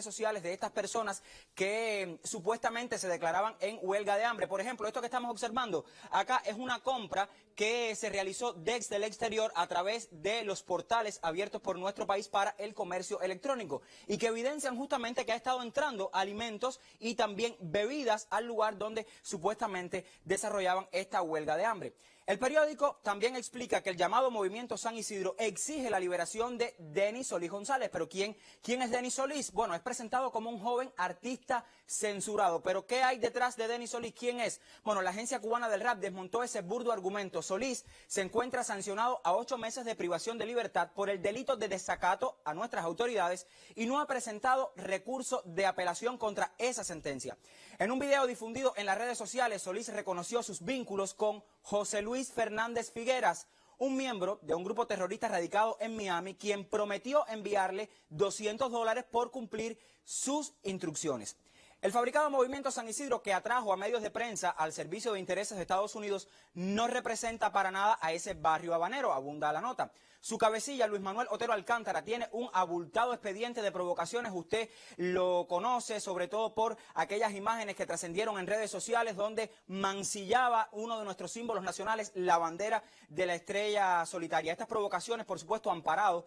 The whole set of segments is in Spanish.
sociales de estas personas que supuestamente se declaraban en huelga de hambre. Por ejemplo, esto que estamos observando acá es una compra que se realizó desde el exterior a través de los portales abiertos por nuestro país para el comercio electrónico y que evidencian justamente que ha estado entrando alimentos y también bebidas al lugar donde supuestamente desarrollaban esta huelga de hambre. El periódico también explica que el llamado Movimiento San Isidro exige la liberación de Denis Solís González. Pero ¿quién es Denis Solís? Bueno, es presentado como un joven artista censurado. ¿Pero qué hay detrás de Denis Solís? ¿Quién es? Bueno, la Agencia Cubana del Rap desmontó ese burdo argumento. Solís se encuentra sancionado a 8 meses de privación de libertad por el delito de desacato a nuestras autoridades y no ha presentado recurso de apelación contra esa sentencia. En un video difundido en las redes sociales, Solís reconoció sus vínculos con José Luis Fernández Figueras, un miembro de un grupo terrorista radicado en Miami, quien prometió enviarle $200 por cumplir sus instrucciones. El fabricado Movimiento San Isidro, que atrajo a medios de prensa al Servicio de Intereses de Estados Unidos, no representa para nada a ese barrio habanero, abunda la nota. Su cabecilla, Luis Manuel Otero Alcántara, tiene un abultado expediente de provocaciones. Usted lo conoce sobre todo por aquellas imágenes que trascendieron en redes sociales donde mancillaba uno de nuestros símbolos nacionales, la bandera de la estrella solitaria. Estas provocaciones, por supuesto, amparado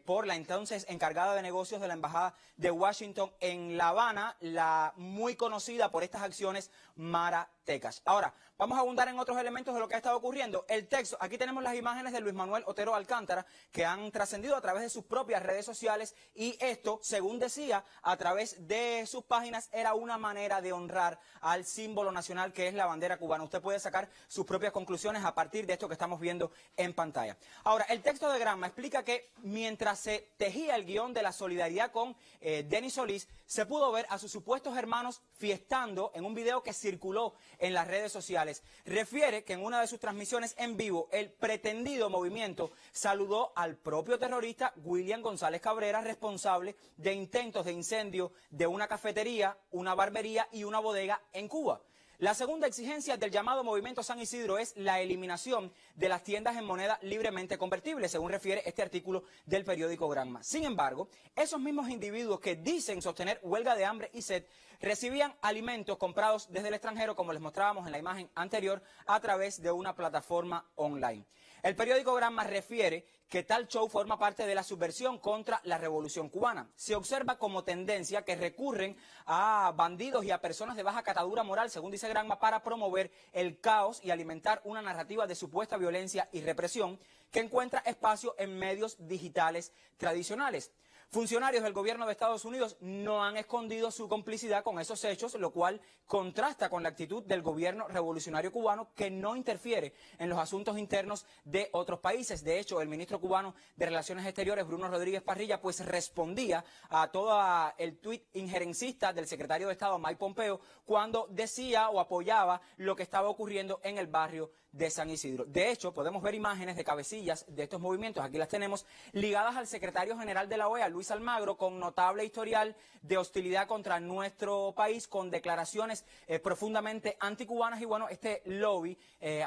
por la entonces encargada de negocios de la Embajada de Washington en La Habana, la muy conocida por estas acciones Mara Tecas. Ahora, vamos a abundar en otros elementos de lo que ha estado ocurriendo. El texto, aquí tenemos las imágenes de Luis Manuel Otero Alcántara que han trascendido a través de sus propias redes sociales y esto, según decía, a través de sus páginas era una manera de honrar al símbolo nacional que es la bandera cubana. Usted puede sacar sus propias conclusiones a partir de esto que estamos viendo en pantalla. Ahora, el texto de Granma explica que mientras se tejía el guión de la solidaridad con Denis Solís, se pudo ver a sus supuestos hermanos fiestando en un video que circuló en las redes sociales. Refiere que en una de sus transmisiones en vivo, el pretendido movimiento saludó al propio terrorista William González Cabrera, responsable de intentos de incendio de una cafetería, una barbería y una bodega en Cuba. La segunda exigencia del llamado Movimiento San Isidro es la eliminación de las tiendas en moneda libremente convertible, según refiere este artículo del periódico Granma. Sin embargo, esos mismos individuos que dicen sostener huelga de hambre y sed recibían alimentos comprados desde el extranjero, como les mostrábamos en la imagen anterior, a través de una plataforma online. El periódico Granma refiere que tal show forma parte de la subversión contra la revolución cubana. Se observa como tendencia que recurren a bandidos y a personas de baja catadura moral, según dice Granma, para promover el caos y alimentar una narrativa de supuesta violencia y represión que encuentra espacio en medios digitales tradicionales. Funcionarios del gobierno de Estados Unidos no han escondido su complicidad con esos hechos, lo cual contrasta con la actitud del gobierno revolucionario cubano que no interfiere en los asuntos internos de otros países. De hecho, el ministro cubano de Relaciones Exteriores, Bruno Rodríguez Parrilla, pues respondía a todo el tuit injerencista del secretario de Estado, Mike Pompeo, cuando decía o apoyaba lo que estaba ocurriendo en el barrio de San Isidro. De hecho, podemos ver imágenes de cabecillas de estos movimientos, aquí las tenemos, ligadas al secretario general de la OEA, Luis Almagro, con notable historial de hostilidad contra nuestro país, con declaraciones profundamente anticubanas y bueno, este lobby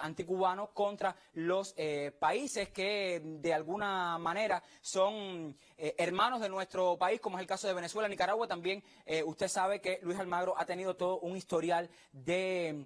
anticubano contra los países que de alguna manera son hermanos de nuestro país, como es el caso de Venezuela, Nicaragua. También usted sabe que Luis Almagro ha tenido todo un historial de,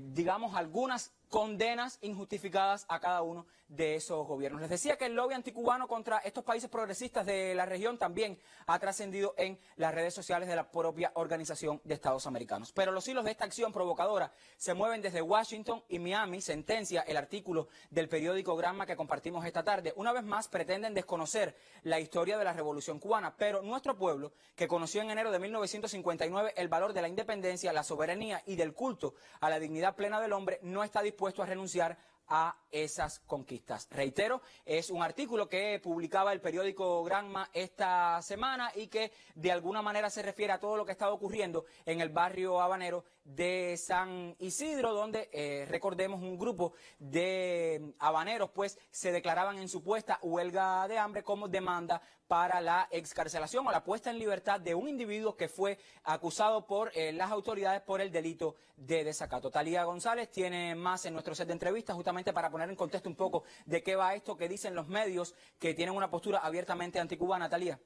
digamos, algunas condenas injustificadas a cada uno de esos gobiernos. Les decía que el lobby anticubano contra estos países progresistas de la región también ha trascendido en las redes sociales de la propia Organización de Estados Americanos. Pero los hilos de esta acción provocadora se mueven desde Washington y Miami, sentencia el artículo del periódico Granma que compartimos esta tarde. Una vez más pretenden desconocer la historia de la Revolución Cubana, pero nuestro pueblo, que conoció en enero de 1959 el valor de la independencia, la soberanía y del culto a la dignidad plena del hombre, no está dispuesto a renunciar a esas conquistas. Reitero, es un artículo que publicaba el periódico Granma esta semana y que de alguna manera se refiere a todo lo que estaba ocurriendo en el barrio habanero de San Isidro, donde recordemos un grupo de habaneros pues se declaraban en supuesta huelga de hambre como demanda para la excarcelación o la puesta en libertad de un individuo que fue acusado por las autoridades por el delito de desacato. Talía González tiene más en nuestro set de entrevistas justamente para poner en contexto un poco de qué va esto que dicen los medios que tienen una postura abiertamente anticubana. Talía.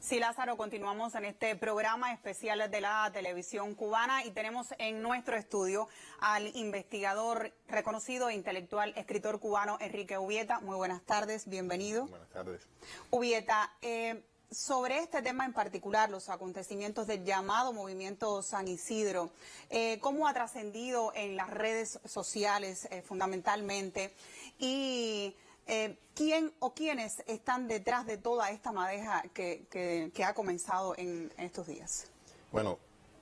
Sí, Lázaro, continuamos en este programa especial de la televisión cubana y tenemos en nuestro estudio al investigador reconocido e intelectual, escritor cubano Enrique Ubieta. Muy buenas tardes, bienvenido. Buenas tardes. Ubieta, sobre este tema en particular, los acontecimientos del llamado movimiento San Isidro, ¿cómo ha trascendido en las redes sociales fundamentalmente? Y ¿quién o quiénes están detrás de toda esta madeja que ha comenzado en estos días? Bueno,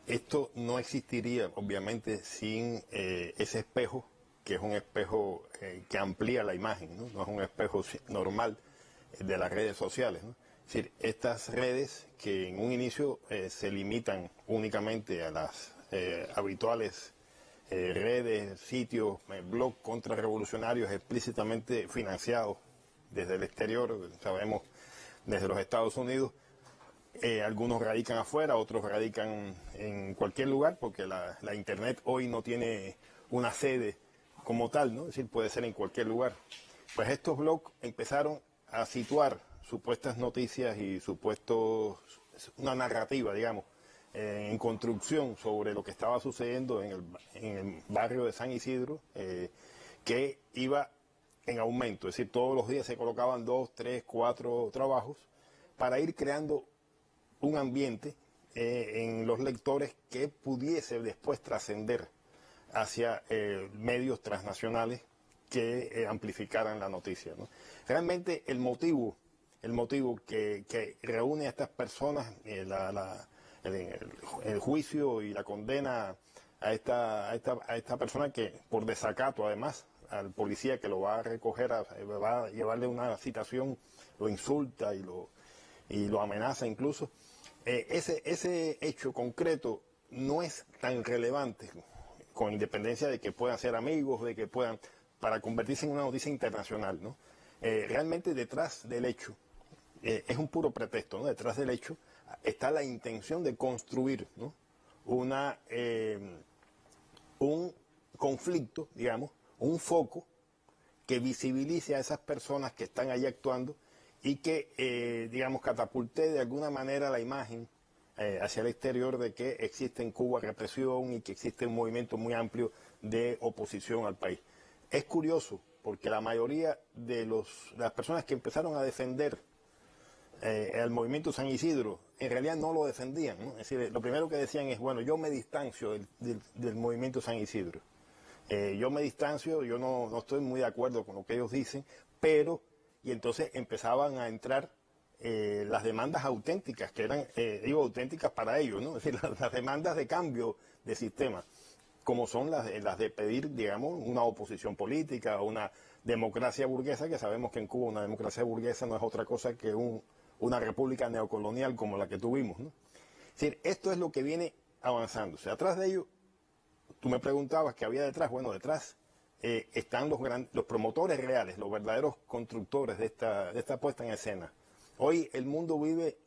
esto no existiría obviamente sin ese espejo, que es un espejo que amplía la imagen, ¿no? No es un espejo normal de las redes sociales, ¿no? Es decir, estas redes que en un inicio se limitan únicamente a las habituales redes, sitios, blogs contrarrevolucionarios explícitamente financiados desde el exterior, sabemos desde los Estados Unidos. Algunos radican afuera, otros radican en cualquier lugar, porque la Internet hoy no tiene una sede como tal, ¿no? Es decir, puede ser en cualquier lugar. Pues estos blogs empezaron a situar supuestas noticias y una narrativa, digamos, en construcción sobre lo que estaba sucediendo en el barrio de San Isidro, que iba en aumento. Es decir, todos los días se colocaban 2, 3, 4 trabajos para ir creando un ambiente en los lectores que pudiese después trascender hacia medios transnacionales que amplificaran la noticia, ¿no? Realmente el motivo que reúne a estas personas, el juicio y la condena a esta persona, que por desacato además al policía que lo va a recoger, va a llevarle una citación, lo insulta y lo amenaza incluso. Ese hecho concreto no es tan relevante, con independencia de que puedan ser amigos, de que puedan, para convertirse en una noticia internacional, ¿no? Realmente detrás del hecho, es un puro pretexto, ¿no? Detrás del hecho está la intención de construir, ¿no? Un conflicto, digamos, un foco que visibilice a esas personas que están ahí actuando y que, digamos, catapulte de alguna manera la imagen hacia el exterior de que existe en Cuba represión y que existe un movimiento muy amplio de oposición al país. Es curioso porque la mayoría de las personas que empezaron a defender el movimiento San Isidro en realidad no lo defendían, ¿no? Es decir, lo primero que decían es, bueno, yo me distancio del movimiento San Isidro. Yo me distancio, yo no estoy muy de acuerdo con lo que ellos dicen, pero, y entonces empezaban a entrar las demandas auténticas, que eran, auténticas para ellos, ¿no? Es decir, las demandas de cambio de sistema, como son las de pedir, digamos, una oposición política, una democracia burguesa, que sabemos que en Cuba una democracia burguesa no es otra cosa que una república neocolonial como la que tuvimos, ¿no? Es decir, esto es lo que viene avanzando. O sea, atrás de ello, tú me preguntabas qué había detrás. Bueno, detrás están los promotores reales, los verdaderos constructores de esta puesta en escena. Hoy el mundo vive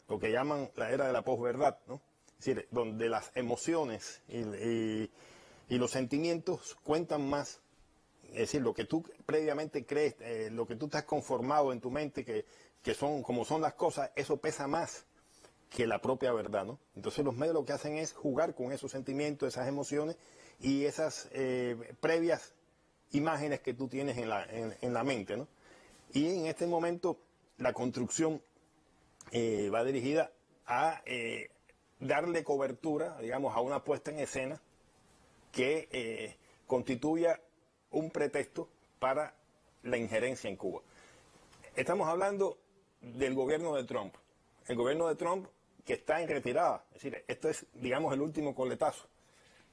lo que llaman la era de la posverdad, ¿no? Es decir, donde las emociones y los sentimientos cuentan más. Es decir, lo que tú previamente crees, lo que tú te has conformado en tu mente, que son como son las cosas, eso pesa más que la propia verdad, ¿no? Entonces los medios lo que hacen es jugar con esos sentimientos, esas emociones y esas previas imágenes que tú tienes en la mente, ¿no? Y en este momento la construcción va dirigida a darle cobertura, digamos, a una puesta en escena que constituya un pretexto para la injerencia en Cuba. Estamos hablando del gobierno de Trump. El gobierno de Trump que está en retirada. Es decir, esto es, digamos, el último coletazo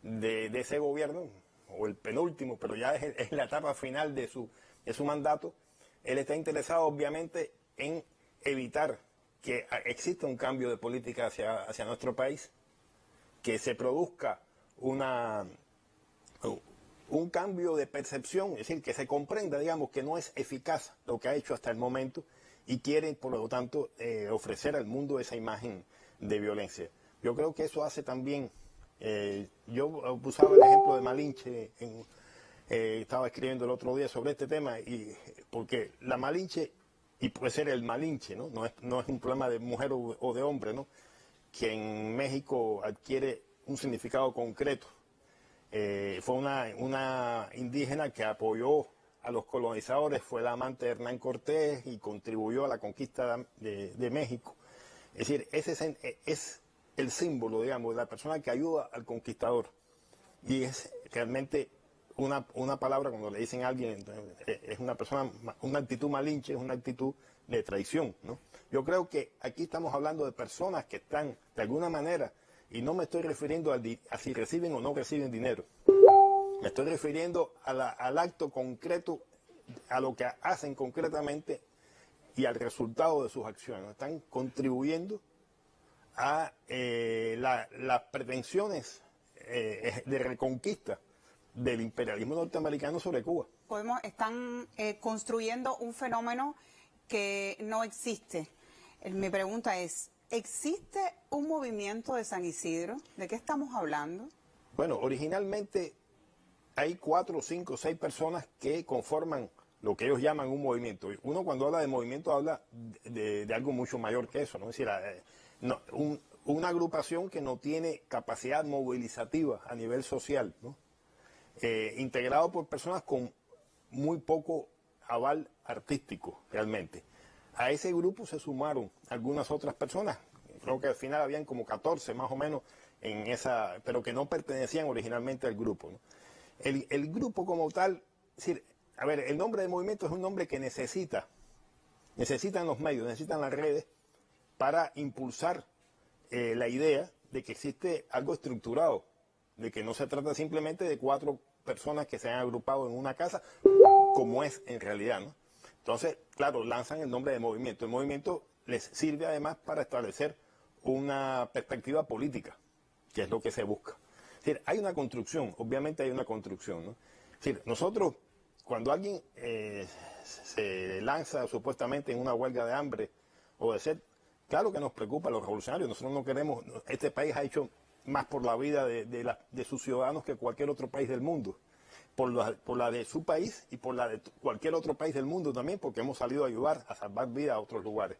de ese gobierno, o el penúltimo, pero ya es la etapa final de su mandato. Él está interesado, obviamente, en evitar que exista un cambio de política hacia nuestro país, que se produzca un cambio de percepción, es decir, que se comprenda, digamos, que no es eficaz lo que ha hecho hasta el momento y quiere, por lo tanto, ofrecer al mundo esa imagen de violencia. Yo creo que eso hace también, yo usaba el ejemplo de Malinche, estaba escribiendo el otro día sobre este tema, porque la Malinche y puede ser el Malinche, ¿no? No es un problema de mujer o de hombre, ¿no? Que en México adquiere un significado concreto. Fue una indígena que apoyó a los colonizadores, fue la amante de Hernán Cortés y contribuyó a la conquista de México. Es decir, ese es el símbolo, digamos, de la persona que ayuda al conquistador. Y es realmente una palabra, cuando le dicen a alguien, es una persona, una actitud malinche, es una actitud de traición, ¿no? Yo creo que aquí estamos hablando de personas que están, de alguna manera, y no me estoy refiriendo a si reciben o no reciben dinero. Me estoy refiriendo al acto concreto, a lo que hacen concretamente y al resultado de sus acciones. Están contribuyendo a las pretensiones de reconquista del imperialismo norteamericano sobre Cuba. Están construyendo un fenómeno que no existe. Mi pregunta es, ¿existe un movimiento de San Isidro? ¿De qué estamos hablando? Bueno, originalmente hay 4, 5, 6 personas que conforman lo que ellos llaman un movimiento. Uno cuando habla de movimiento habla de algo mucho mayor que eso, ¿no? Es decir, una agrupación que no tiene capacidad movilizativa a nivel social, ¿no? Integrado por personas con muy poco aval artístico, realmente. A ese grupo se sumaron algunas otras personas, creo que al final habían como 14 más o menos, pero que no pertenecían originalmente al grupo, ¿no? El grupo como tal, es decir, a ver, el nombre de movimiento es un nombre que necesitan los medios, necesitan las redes para impulsar la idea de que existe algo estructurado, de que no se trata simplemente de 4 personas que se han agrupado en una casa, como es en realidad, ¿no? Entonces, claro, lanzan el nombre de movimiento. El movimiento les sirve además para establecer una perspectiva política, que es lo que se busca. Es decir, hay una construcción, obviamente hay una construcción, ¿no? Es decir, nosotros, cuando alguien se lanza supuestamente en una huelga de hambre o de sed, claro que nos preocupa a los revolucionarios. Nosotros no queremos, este país ha hecho más por la vida de sus ciudadanos que cualquier otro país del mundo. Por la de su país y por la de cualquier otro país del mundo también, porque hemos salido a ayudar a salvar vidas a otros lugares.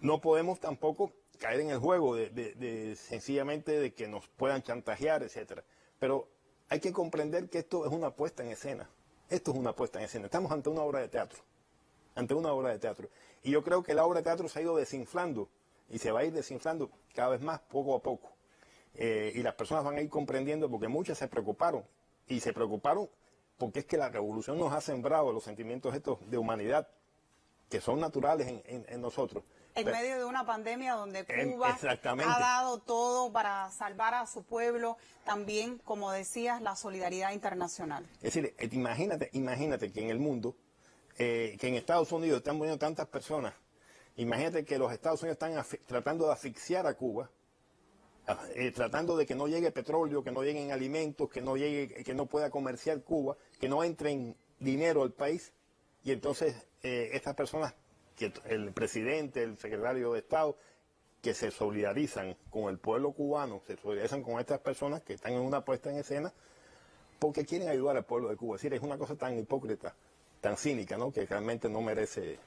No podemos tampoco caer en el juego sencillamente de que nos puedan chantajear, etcétera. Pero hay que comprender que esto es una puesta en escena. Esto es una puesta en escena. Estamos ante una obra de teatro. Ante una obra de teatro. Y yo creo que la obra de teatro se ha ido desinflando y se va a ir desinflando cada vez más, poco a poco. Y las personas van a ir comprendiendo, porque muchas se preocuparon. Y se preocuparon porque es que la revolución nos ha sembrado los sentimientos estos de humanidad, que son naturales en nosotros. En medio de una pandemia donde Cuba ha dado todo para salvar a su pueblo, también, como decías, la solidaridad internacional. Es decir, imagínate que en el mundo, que en Estados Unidos están muriendo tantas personas, imagínate que los Estados Unidos están tratando de asfixiar a Cuba, tratando de que no llegue petróleo, que no lleguen alimentos, que no pueda comerciar Cuba, que no entre dinero al país, y entonces estas personas, que el presidente, el secretario de Estado, que se solidarizan con el pueblo cubano, se solidarizan con estas personas que están en una puesta en escena, porque quieren ayudar al pueblo de Cuba. Es decir, es una cosa tan hipócrita, tan cínica, ¿no?, que realmente no merece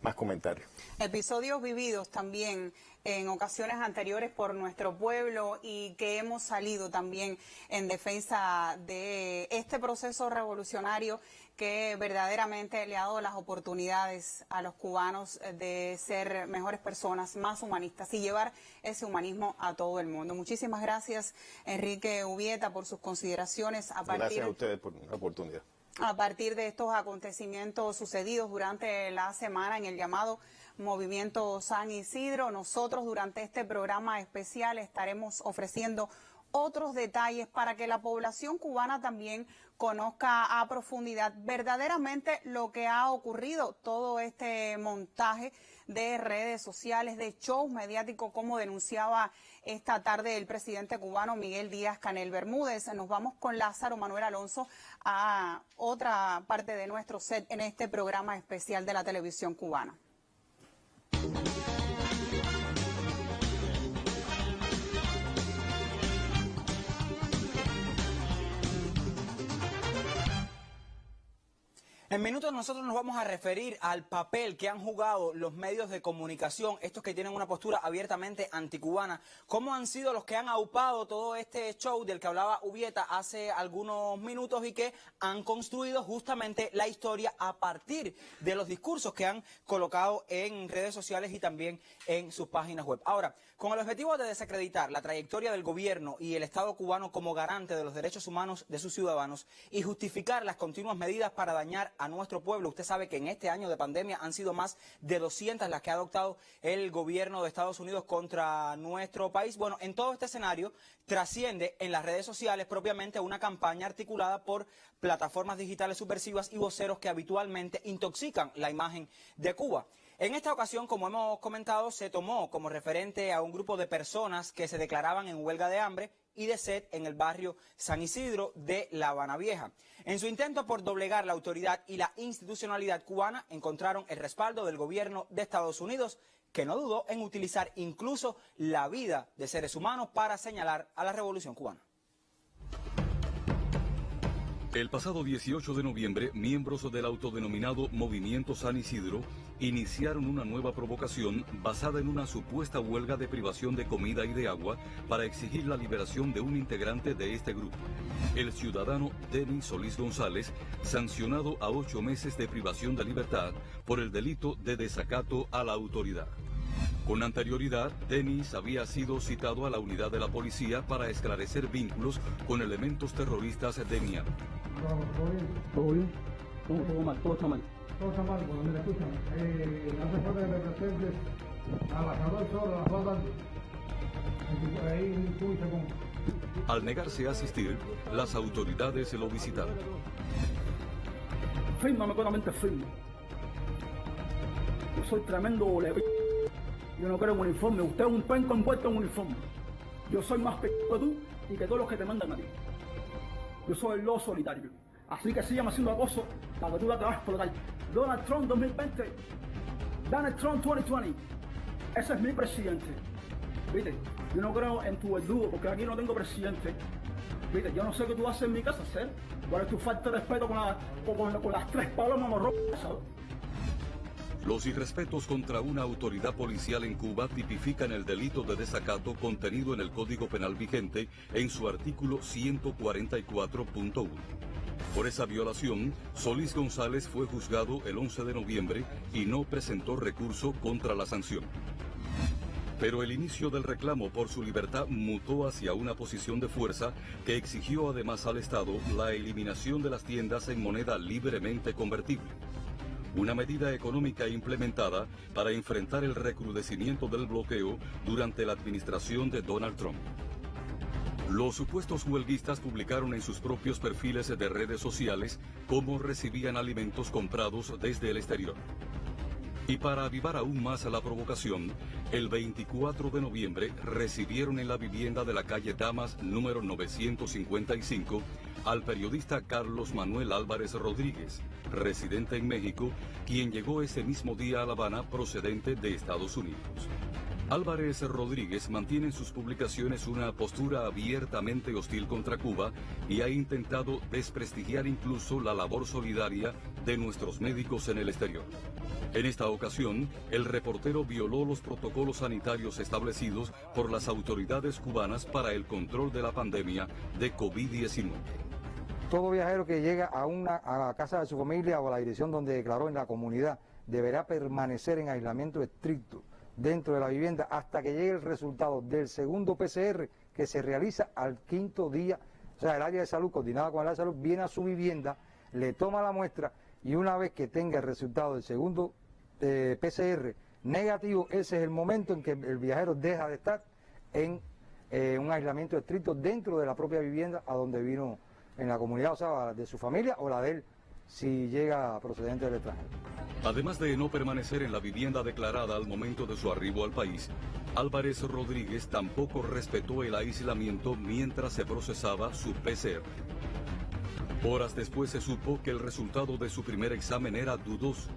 más comentarios. Episodios vividos también en ocasiones anteriores por nuestro pueblo y que hemos salido también en defensa de este proceso revolucionario que verdaderamente le ha dado las oportunidades a los cubanos de ser mejores personas, más humanistas y llevar ese humanismo a todo el mundo. Muchísimas gracias, Enrique Ubieta, por sus consideraciones. Gracias a ustedes por la oportunidad. A partir de estos acontecimientos sucedidos durante la semana en el llamado Movimiento San Isidro, nosotros durante este programa especial estaremos ofreciendo otros detalles para que la población cubana también conozca a profundidad verdaderamente lo que ha ocurrido, todo este montaje de redes sociales, de shows mediáticos, como denunciaba esta tarde el presidente cubano Miguel Díaz-Canel Bermúdez. Nos vamos con Lázaro Manuel Alonso a otra parte de nuestro set en este programa especial de la televisión cubana. En minutos nosotros nos vamos a referir al papel que han jugado los medios de comunicación, estos que tienen una postura abiertamente anticubana, cómo han sido los que han aupado todo este show del que hablaba Ubieta hace algunos minutos y que han construido justamente la historia a partir de los discursos que han colocado en redes sociales y también en sus páginas web. Ahora, con el objetivo de desacreditar la trayectoria del gobierno y el Estado cubano como garante de los derechos humanos de sus ciudadanos y justificar las continuas medidas para dañar a nuestro pueblo. Usted sabe que en este año de pandemia han sido más de 200 las que ha adoptado el gobierno de Estados Unidos contra nuestro país. Bueno, en todo este escenario trasciende en las redes sociales propiamente una campaña articulada por plataformas digitales subversivas y voceros que habitualmente intoxican la imagen de Cuba. En esta ocasión, como hemos comentado, se tomó como referente a un grupo de personas que se declaraban en huelga de hambre y de sed en el barrio San Isidro de La Habana Vieja. En su intento por doblegar la autoridad y la institucionalidad cubana, encontraron el respaldo del gobierno de Estados Unidos, que no dudó en utilizar incluso la vida de seres humanos para señalar a la revolución cubana. El pasado 18 de noviembre, miembros del autodenominado Movimiento San Isidro iniciaron una nueva provocación basada en una supuesta huelga de privación de comida y de agua para exigir la liberación de un integrante de este grupo, el ciudadano Denis Solís González, sancionado a 8 meses de privación de libertad por el delito de desacato a la autoridad. Con anterioridad, Denis había sido citado a la unidad de la policía para esclarecer vínculos con elementos terroristas de Miami. ¿Todo bien? Todo mal, todo está mal. Todo está mal, bueno, mira, escúchame. Hace falta que me presentes a las 14 horas, a las 2 tarde. Ahí tú y se ponga. Al negarse a asistir, las autoridades lo visitaron. Fírmame, claramente firme. Yo soy tremendo lepe. Yo no creo en uniforme. Usted es un penco envuelto en uniforme. Yo soy más p*** que tú y que todos los que te mandan a ti. Yo soy el lobo solitario. Así que síganme haciendo acoso para que tú la te vas a explotar. Donald Trump 2020. Donald Trump 2020. Ese es mi presidente. ¿Viste? Yo no creo en tu verdugo porque aquí no tengo presidente. ¿Viste? Yo no sé qué tú haces en mi casa, ¿sabes? ¿Cuál es tu falta de respeto con las 3 palomas morrones, ¿sabes? Los irrespetos contra una autoridad policial en Cuba tipifican el delito de desacato contenido en el Código Penal vigente en su artículo 144.1. Por esa violación, Solís González fue juzgado el 11 de noviembre y no presentó recurso contra la sanción. Pero el inicio del reclamo por su libertad mutó hacia una posición de fuerza que exigió además al Estado la eliminación de las tiendas en moneda libremente convertible. Una medida económica implementada para enfrentar el recrudecimiento del bloqueo durante la administración de Donald Trump. Los supuestos huelguistas publicaron en sus propios perfiles de redes sociales cómo recibían alimentos comprados desde el exterior. Y para avivar aún más la provocación, el 24 de noviembre recibieron en la vivienda de la calle Damas número 955 al periodista Carlos Manuel Álvarez Rodríguez, residente en México, quien llegó ese mismo día a La Habana procedente de Estados Unidos. Álvarez Rodríguez mantiene en sus publicaciones una postura abiertamente hostil contra Cuba y ha intentado desprestigiar incluso la labor solidaria de nuestros médicos en el exterior. En esta ocasión, el reportero violó los protocolos sanitarios establecidos por las autoridades cubanas para el control de la pandemia de COVID-19. Todo viajero que llega a la casa de su familia o a la dirección donde declaró en la comunidad deberá permanecer en aislamiento estricto dentro de la vivienda hasta que llegue el resultado del segundo PCR que se realiza al 5º día. O sea, el área de salud, coordinada con el área de salud, viene a su vivienda, le toma la muestra y una vez que tenga el resultado del segundo PCR negativo, ese es el momento en que el viajero deja de estar en un aislamiento estricto dentro de la propia vivienda a donde vino en la comunidad, o sea, de su familia o la de él, si llega procedente del extranjero. Además de no permanecer en la vivienda declarada al momento de su arribo al país, Álvarez Rodríguez tampoco respetó el aislamiento mientras se procesaba su PCR. Horas después se supo que el resultado de su primer examen era dudoso,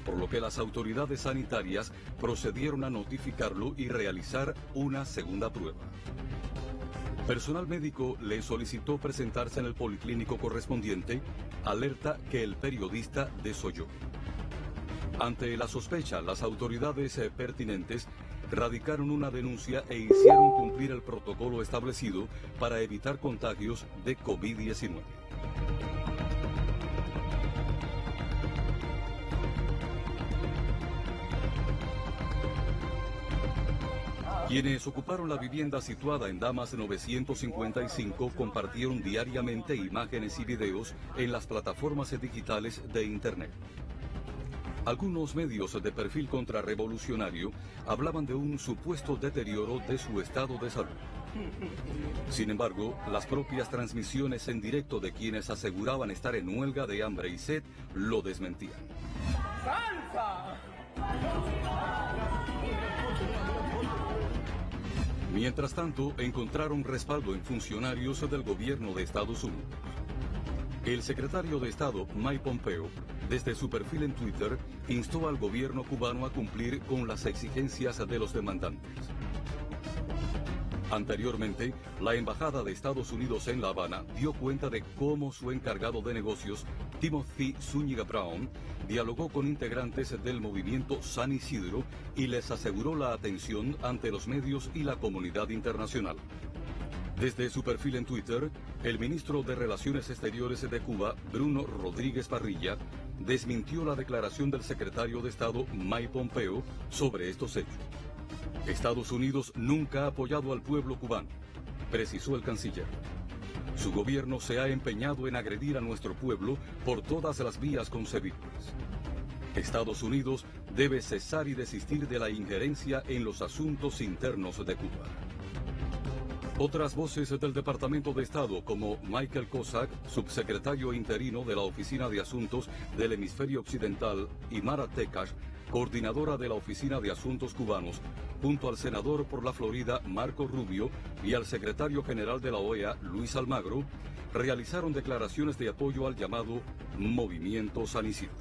por lo que las autoridades sanitarias procedieron a notificarlo y realizar una segunda prueba. Personal médico le solicitó presentarse en el policlínico correspondiente, alerta que el periodista desoyó. Ante la sospecha, las autoridades pertinentes radicaron una denuncia e hicieron cumplir el protocolo establecido para evitar contagios de COVID-19. Quienes ocuparon la vivienda situada en Damas 955 compartieron diariamente imágenes y videos en las plataformas digitales de Internet. Algunos medios de perfil contrarrevolucionario hablaban de un supuesto deterioro de su estado de salud. Sin embargo, las propias transmisiones en directo de quienes aseguraban estar en huelga de hambre y sed lo desmentían. ¡Salsa! Mientras tanto, encontraron respaldo en funcionarios del gobierno de Estados Unidos. El secretario de Estado, Mike Pompeo, desde su perfil en Twitter, instó al gobierno cubano a cumplir con las exigencias de los demandantes. Anteriormente, la Embajada de Estados Unidos en La Habana dio cuenta de cómo su encargado de negocios, Timothy Zúñiga Brown, dialogó con integrantes del movimiento San Isidro y les aseguró la atención ante los medios y la comunidad internacional. Desde su perfil en Twitter, el ministro de Relaciones Exteriores de Cuba, Bruno Rodríguez Parrilla, desmintió la declaración del secretario de Estado, Mike Pompeo, sobre estos hechos. Estados Unidos nunca ha apoyado al pueblo cubano, precisó el canciller. Su gobierno se ha empeñado en agredir a nuestro pueblo por todas las vías concebibles. Estados Unidos debe cesar y desistir de la injerencia en los asuntos internos de Cuba. Otras voces del Departamento de Estado, como Michael Cossack, subsecretario interino de la Oficina de Asuntos del Hemisferio Occidental, y Mara Tekash, coordinadora de la Oficina de Asuntos Cubanos, junto al senador por la Florida, Marco Rubio, y al secretario general de la OEA, Luis Almagro, realizaron declaraciones de apoyo al llamado Movimiento San Isidro.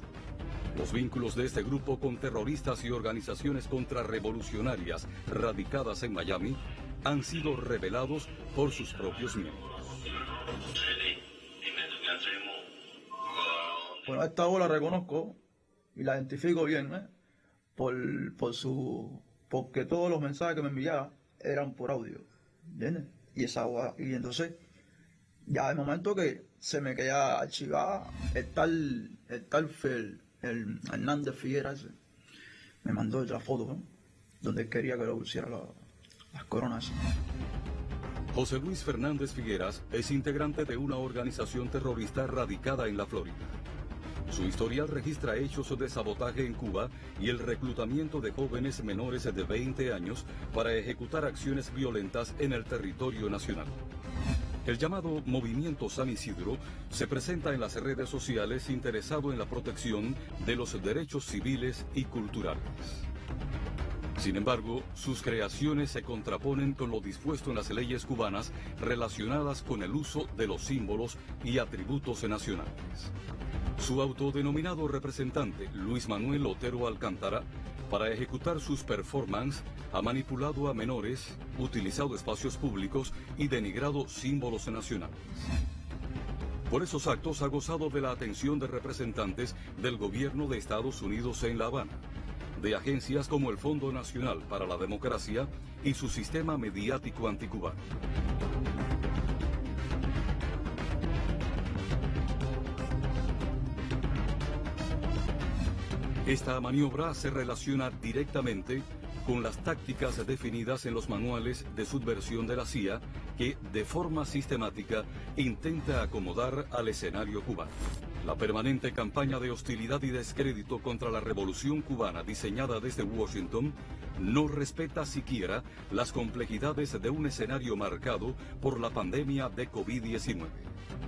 Los vínculos de este grupo con terroristas y organizaciones contrarrevolucionarias radicadas en Miami han sido revelados por sus propios miembros. Bueno, a esta hora la reconozco y la identifico bien, porque todos los mensajes que me enviaba eran por audio, ¿entiendes? Y entonces, ya de momento que se me queda archivada el tal Hernández Figuera ese, me mandó otra foto, ¿no? Donde él quería que lo pusiera las coronas. José Luis Fernández Figueras es integrante de una organización terrorista radicada en la Florida. Su historial registra hechos de sabotaje en Cuba y el reclutamiento de jóvenes menores de 20 años para ejecutar acciones violentas en el territorio nacional. El llamado Movimiento San Isidro se presenta en las redes sociales interesado en la protección de los derechos civiles y culturales. Sin embargo, sus creaciones se contraponen con lo dispuesto en las leyes cubanas relacionadas con el uso de los símbolos y atributos nacionales. Su autodenominado representante, Luis Manuel Otero Alcántara, para ejecutar sus performances, ha manipulado a menores, utilizado espacios públicos y denigrado símbolos nacionales. Por esos actos ha gozado de la atención de representantes del gobierno de Estados Unidos en La Habana, de agencias como el Fondo Nacional para la Democracia y su sistema mediático anticubano. Esta maniobra se relaciona directamente con las tácticas definidas en los manuales de subversión de la CIA que, de forma sistemática, intenta acomodar al escenario cubano. La permanente campaña de hostilidad y descrédito contra la revolución cubana diseñada desde Washington no respeta siquiera las complejidades de un escenario marcado por la pandemia de COVID-19.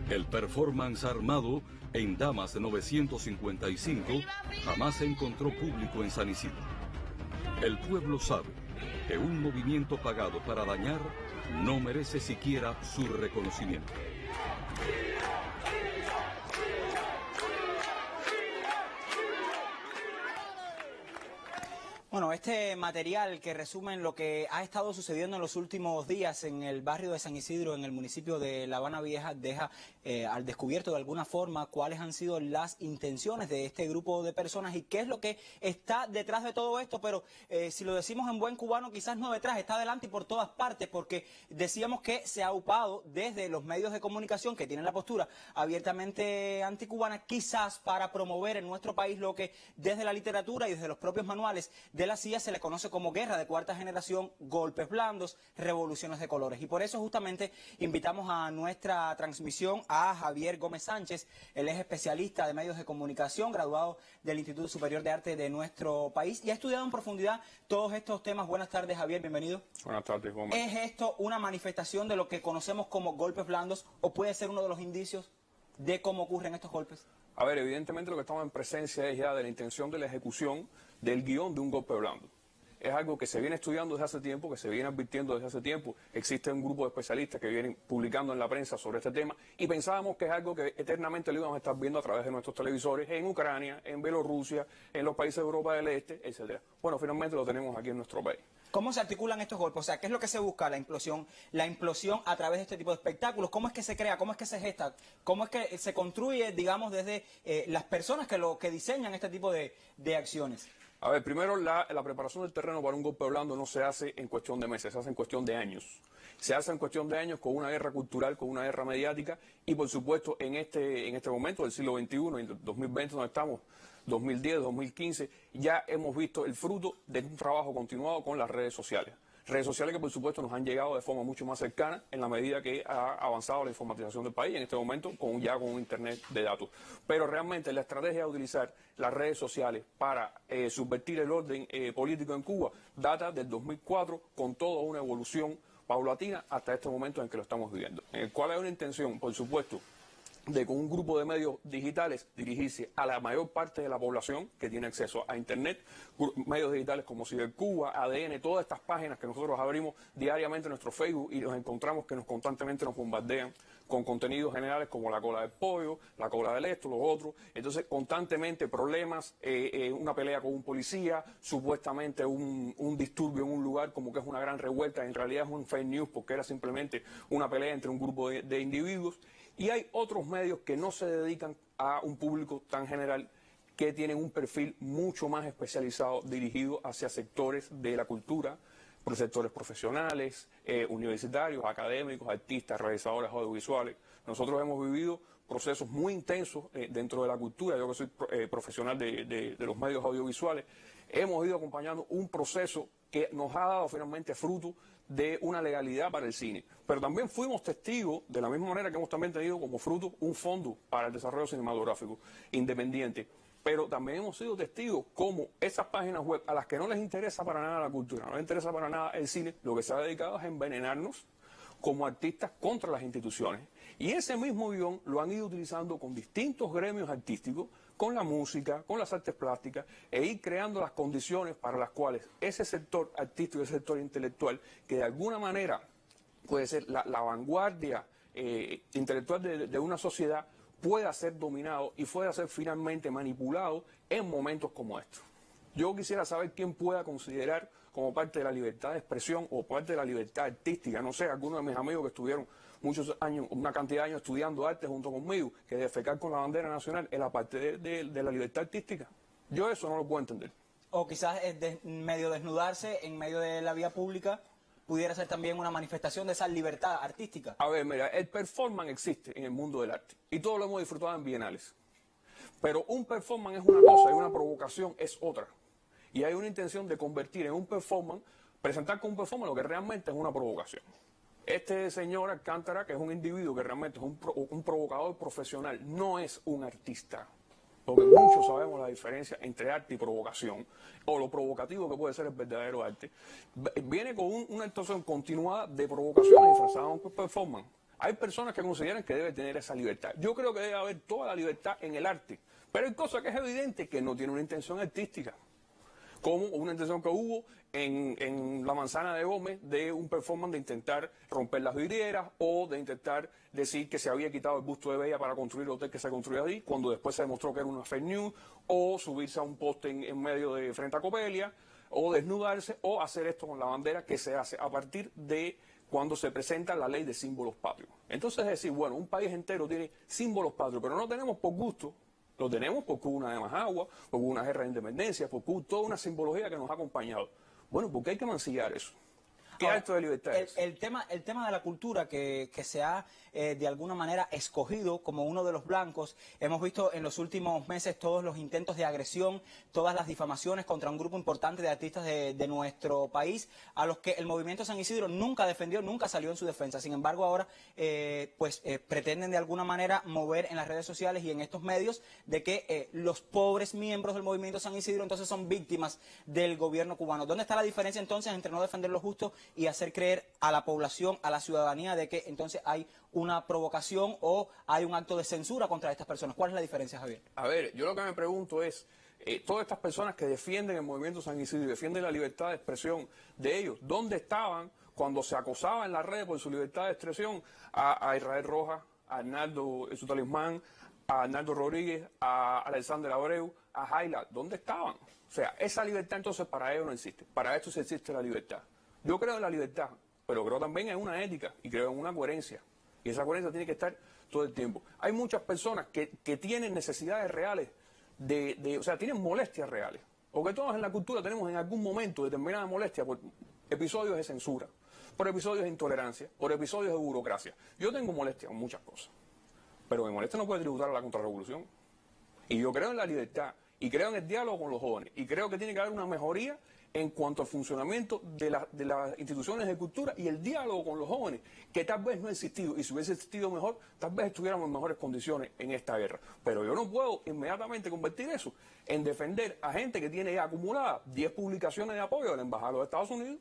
El performance armado en Damas 955 jamás encontró público en San Isidro. El pueblo sabe que un movimiento pagado para dañar no merece siquiera su reconocimiento. Bueno, este material que resume lo que ha estado sucediendo en los últimos días en el barrio de San Isidro, en el municipio de La Habana Vieja, deja al descubierto de alguna forma cuáles han sido las intenciones de este grupo de personas y qué es lo que está detrás de todo esto, pero si lo decimos en buen cubano, quizás no detrás, está adelante y por todas partes, porque decíamos que se ha upado desde los medios de comunicación que tienen la postura abiertamente anticubana, quizás para promover en nuestro país lo que desde la literatura y desde los propios manuales de la CIA se le conoce como guerra de cuarta generación, golpes blandos, revoluciones de colores. Y por eso justamente invitamos a nuestra transmisión a Javier Gómez Sánchez. Él es especialista de medios de comunicación, graduado del Instituto Superior de Arte de nuestro país y ha estudiado en profundidad todos estos temas. Buenas tardes, Javier, bienvenido. Buenas tardes, Gómez. ¿Es esto una manifestación de lo que conocemos como golpes blandos o puede ser uno de los indicios de cómo ocurren estos golpes? A ver, evidentemente lo que estamos en presencia es ya de la intención de la ejecución del guión de un golpe blando. Es algo que se viene estudiando desde hace tiempo, que se viene advirtiendo desde hace tiempo. Existe un grupo de especialistas que vienen publicando en la prensa sobre este tema y pensábamos que es algo que eternamente lo íbamos a estar viendo a través de nuestros televisores en Ucrania, en Bielorrusia, en los países de Europa del Este, etcétera. Bueno, finalmente lo tenemos aquí en nuestro país. ¿Cómo se articulan estos golpes? O sea, ¿qué es lo que se busca? La implosión a través de este tipo de espectáculos. ¿Cómo es que se crea? ¿Cómo es que se gesta? ¿Cómo es que se construye, digamos, desde las personas que diseñan este tipo de acciones? A ver, primero la preparación del terreno para un golpe blando no se hace en cuestión de meses, se hace en cuestión de años. Se hace en cuestión de años con una guerra cultural, con una guerra mediática y, por supuesto, en este momento del siglo XXI, en 2020, donde estamos, 2010, 2015, ya hemos visto el fruto de un trabajo continuado con las redes sociales. Redes sociales que, por supuesto, nos han llegado de forma mucho más cercana en la medida que ha avanzado la informatización del país, en este momento ya con un Internet de datos. Pero realmente la estrategia de utilizar las redes sociales para subvertir el orden político en Cuba data del 2004 con toda una evolución paulatina hasta este momento en que lo estamos viviendo. En el cual hay una intención, por supuesto, de con un grupo de medios digitales dirigirse a la mayor parte de la población que tiene acceso a Internet, medios digitales como Cibercuba, ADN, todas estas páginas que nosotros abrimos diariamente en nuestro Facebook y nos encontramos que constantemente nos bombardean con contenidos generales como la cola del pollo, la cola del esto, lo otro. Entonces, constantemente problemas, una pelea con un policía, supuestamente un disturbio en un lugar como que es una gran revuelta, en realidad es un fake news porque era simplemente una pelea entre un grupo de individuos. Y hay otros medios que no se dedican a un público tan general, que tienen un perfil mucho más especializado dirigido hacia sectores de la cultura, por sectores profesionales, universitarios, académicos, artistas, realizadores audiovisuales. Nosotros hemos vivido procesos muy intensos dentro de la cultura. Yo que soy profesional de los medios audiovisuales, hemos ido acompañando un proceso que nos ha dado finalmente fruto de una legalidad para el cine. Pero también fuimos testigos, de la misma manera que hemos también tenido como fruto un fondo para el desarrollo cinematográfico independiente. Pero también hemos sido testigos como esas páginas web a las que no les interesa para nada la cultura, no les interesa para nada el cine, lo que se ha dedicado es a envenenarnos como artistas contra las instituciones. Y ese mismo guión lo han ido utilizando con distintos gremios artísticos, con la música, con las artes plásticas, e ir creando las condiciones para las cuales ese sector artístico, ese sector intelectual, que de alguna manera puede ser la vanguardia intelectual de una sociedad, pueda ser dominado y pueda ser finalmente manipulado en momentos como estos. Yo quisiera saber quién pueda considerar como parte de la libertad de expresión o parte de la libertad artística, no sé, algunos de mis amigos que estuvieron muchos años, una cantidad de años estudiando arte junto conmigo, que defecar con la bandera nacional es la parte de la libertad artística. Yo eso no lo puedo entender. O quizás medio desnudarse en medio de la vía pública pudiera ser también una manifestación de esa libertad artística. A ver, mira, el performance existe en el mundo del arte y todos lo hemos disfrutado en bienales. Pero un performance es una cosa y una provocación es otra. Y hay una intención de convertir en un performance, presentar con un performance lo que realmente es una provocación. Este señor Alcántara, que es un individuo que realmente es un provocador profesional, no es un artista. Porque muchos sabemos la diferencia entre arte y provocación, o lo provocativo que puede ser el verdadero arte. Viene con una actuación continuada de provocaciones disfrazadas con performance. Hay personas que consideran que debe tener esa libertad. Yo creo que debe haber toda la libertad en el arte, pero hay cosas que es evidente que no tiene una intención artística. Como una intención que hubo en La Manzana de Gómez de un performance de intentar romper las vidrieras o de intentar decir que se había quitado el busto de Bella para construir el hotel que se construyó allí, cuando después se demostró que era una fake news, o subirse a un poste en medio de frente a Copelia. o desnudarse o hacer esto con la bandera, que se hace a partir de cuando se presenta la ley de símbolos patrios. Entonces es decir, bueno, un país entero tiene símbolos patrios, pero no lo tenemos por gusto, lo tenemos porque hubo una de Majagua, porque hubo una guerra de independencia, porque hubo toda una simbología que nos ha acompañado. Bueno, ¿por qué hay que mancillar eso? ¿Qué acto de libertad es? El tema de la cultura que se ha de alguna manera escogido como uno de los blancos, hemos visto en los últimos meses todos los intentos de agresión, todas las difamaciones contra un grupo importante de artistas de nuestro país, a los que el movimiento San Isidro nunca defendió, nunca salió en su defensa. Sin embargo, ahora pretenden de alguna manera mover en las redes sociales y en estos medios de que los pobres miembros del movimiento San Isidro entonces son víctimas del gobierno cubano. ¿Dónde está la diferencia entonces entre no defender lo justo y hacer creer a la población, a la ciudadanía, de que entonces hay una provocación o hay un acto de censura contra estas personas? ¿Cuál es la diferencia, Javier? A ver, yo lo que me pregunto es, todas estas personas que defienden el movimiento San Isidro y defienden la libertad de expresión de ellos, ¿dónde estaban cuando se acosaba en las redes por su libertad de expresión a Israel Rojas, a Arnaldo, su talismán, a Arnaldo Rodríguez, a Alexander Abreu, a Jaila? ¿Dónde estaban? O sea, esa libertad entonces para ellos no existe. Para esto sí existe la libertad. Yo creo en la libertad, pero creo también en una ética y creo en una coherencia. Y esa coherencia tiene que estar todo el tiempo. Hay muchas personas que tienen necesidades reales, o sea, tienen molestias reales. Porque todos en la cultura tenemos en algún momento determinada molestia por episodios de censura, por episodios de intolerancia, por episodios de burocracia. Yo tengo molestia con muchas cosas, pero mi molestia no puede tributar a la contrarrevolución. Y yo creo en la libertad, y creo en el diálogo con los jóvenes, y creo que tiene que haber una mejoría en cuanto al funcionamiento de las instituciones de cultura y el diálogo con los jóvenes, que tal vez no ha existido, y si hubiese existido mejor, tal vez estuviéramos en mejores condiciones en esta guerra. Pero yo no puedo inmediatamente convertir eso en defender a gente que tiene ya acumuladas 10 publicaciones de apoyo de la Embajada de los Estados Unidos,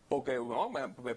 porque, no,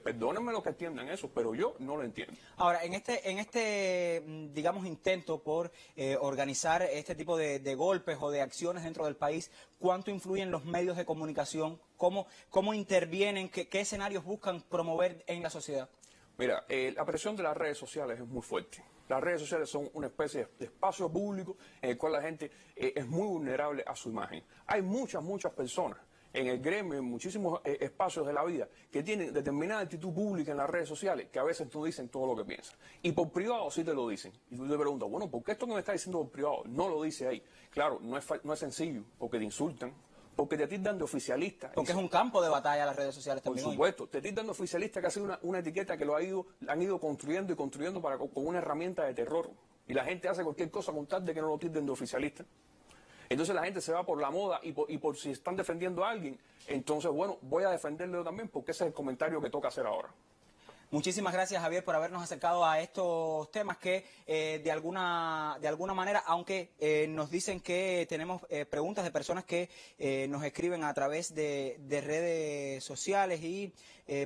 perdónenme los que entiendan eso, pero yo no lo entiendo. Ahora, en este digamos, intento por organizar este tipo de golpes o de acciones dentro del país, ¿cuánto influyen los medios de comunicación? ¿Cómo intervienen? ¿Qué escenarios buscan promover en la sociedad? Mira, la presión de las redes sociales es muy fuerte. Las redes sociales son una especie de espacio público en el cual la gente es muy vulnerable a su imagen. Hay muchas personas en el gremio, en muchísimos espacios de la vida, que tienen determinada actitud pública en las redes sociales, que a veces no dicen todo lo que piensan. Y por privado sí te lo dicen. Y tú te preguntas, bueno, ¿por qué esto que me está diciendo por privado no lo dice ahí? Claro, no es sencillo, porque te insultan, porque te tildan de oficialista. Porque es un campo de batalla las redes sociales también. Por supuesto, te tildan de oficialista, que ha sido una etiqueta que han ido construyendo y construyendo con una herramienta de terror. Y la gente hace cualquier cosa con tal de que no lo tilden de oficialista. Entonces la gente se va por la moda y por si están defendiendo a alguien, entonces, bueno, voy a defenderlo también porque ese es el comentario que toca hacer ahora. Muchísimas gracias, Javier, por habernos acercado a estos temas que de alguna manera, aunque nos dicen que tenemos preguntas de personas que nos escriben a través de redes sociales y,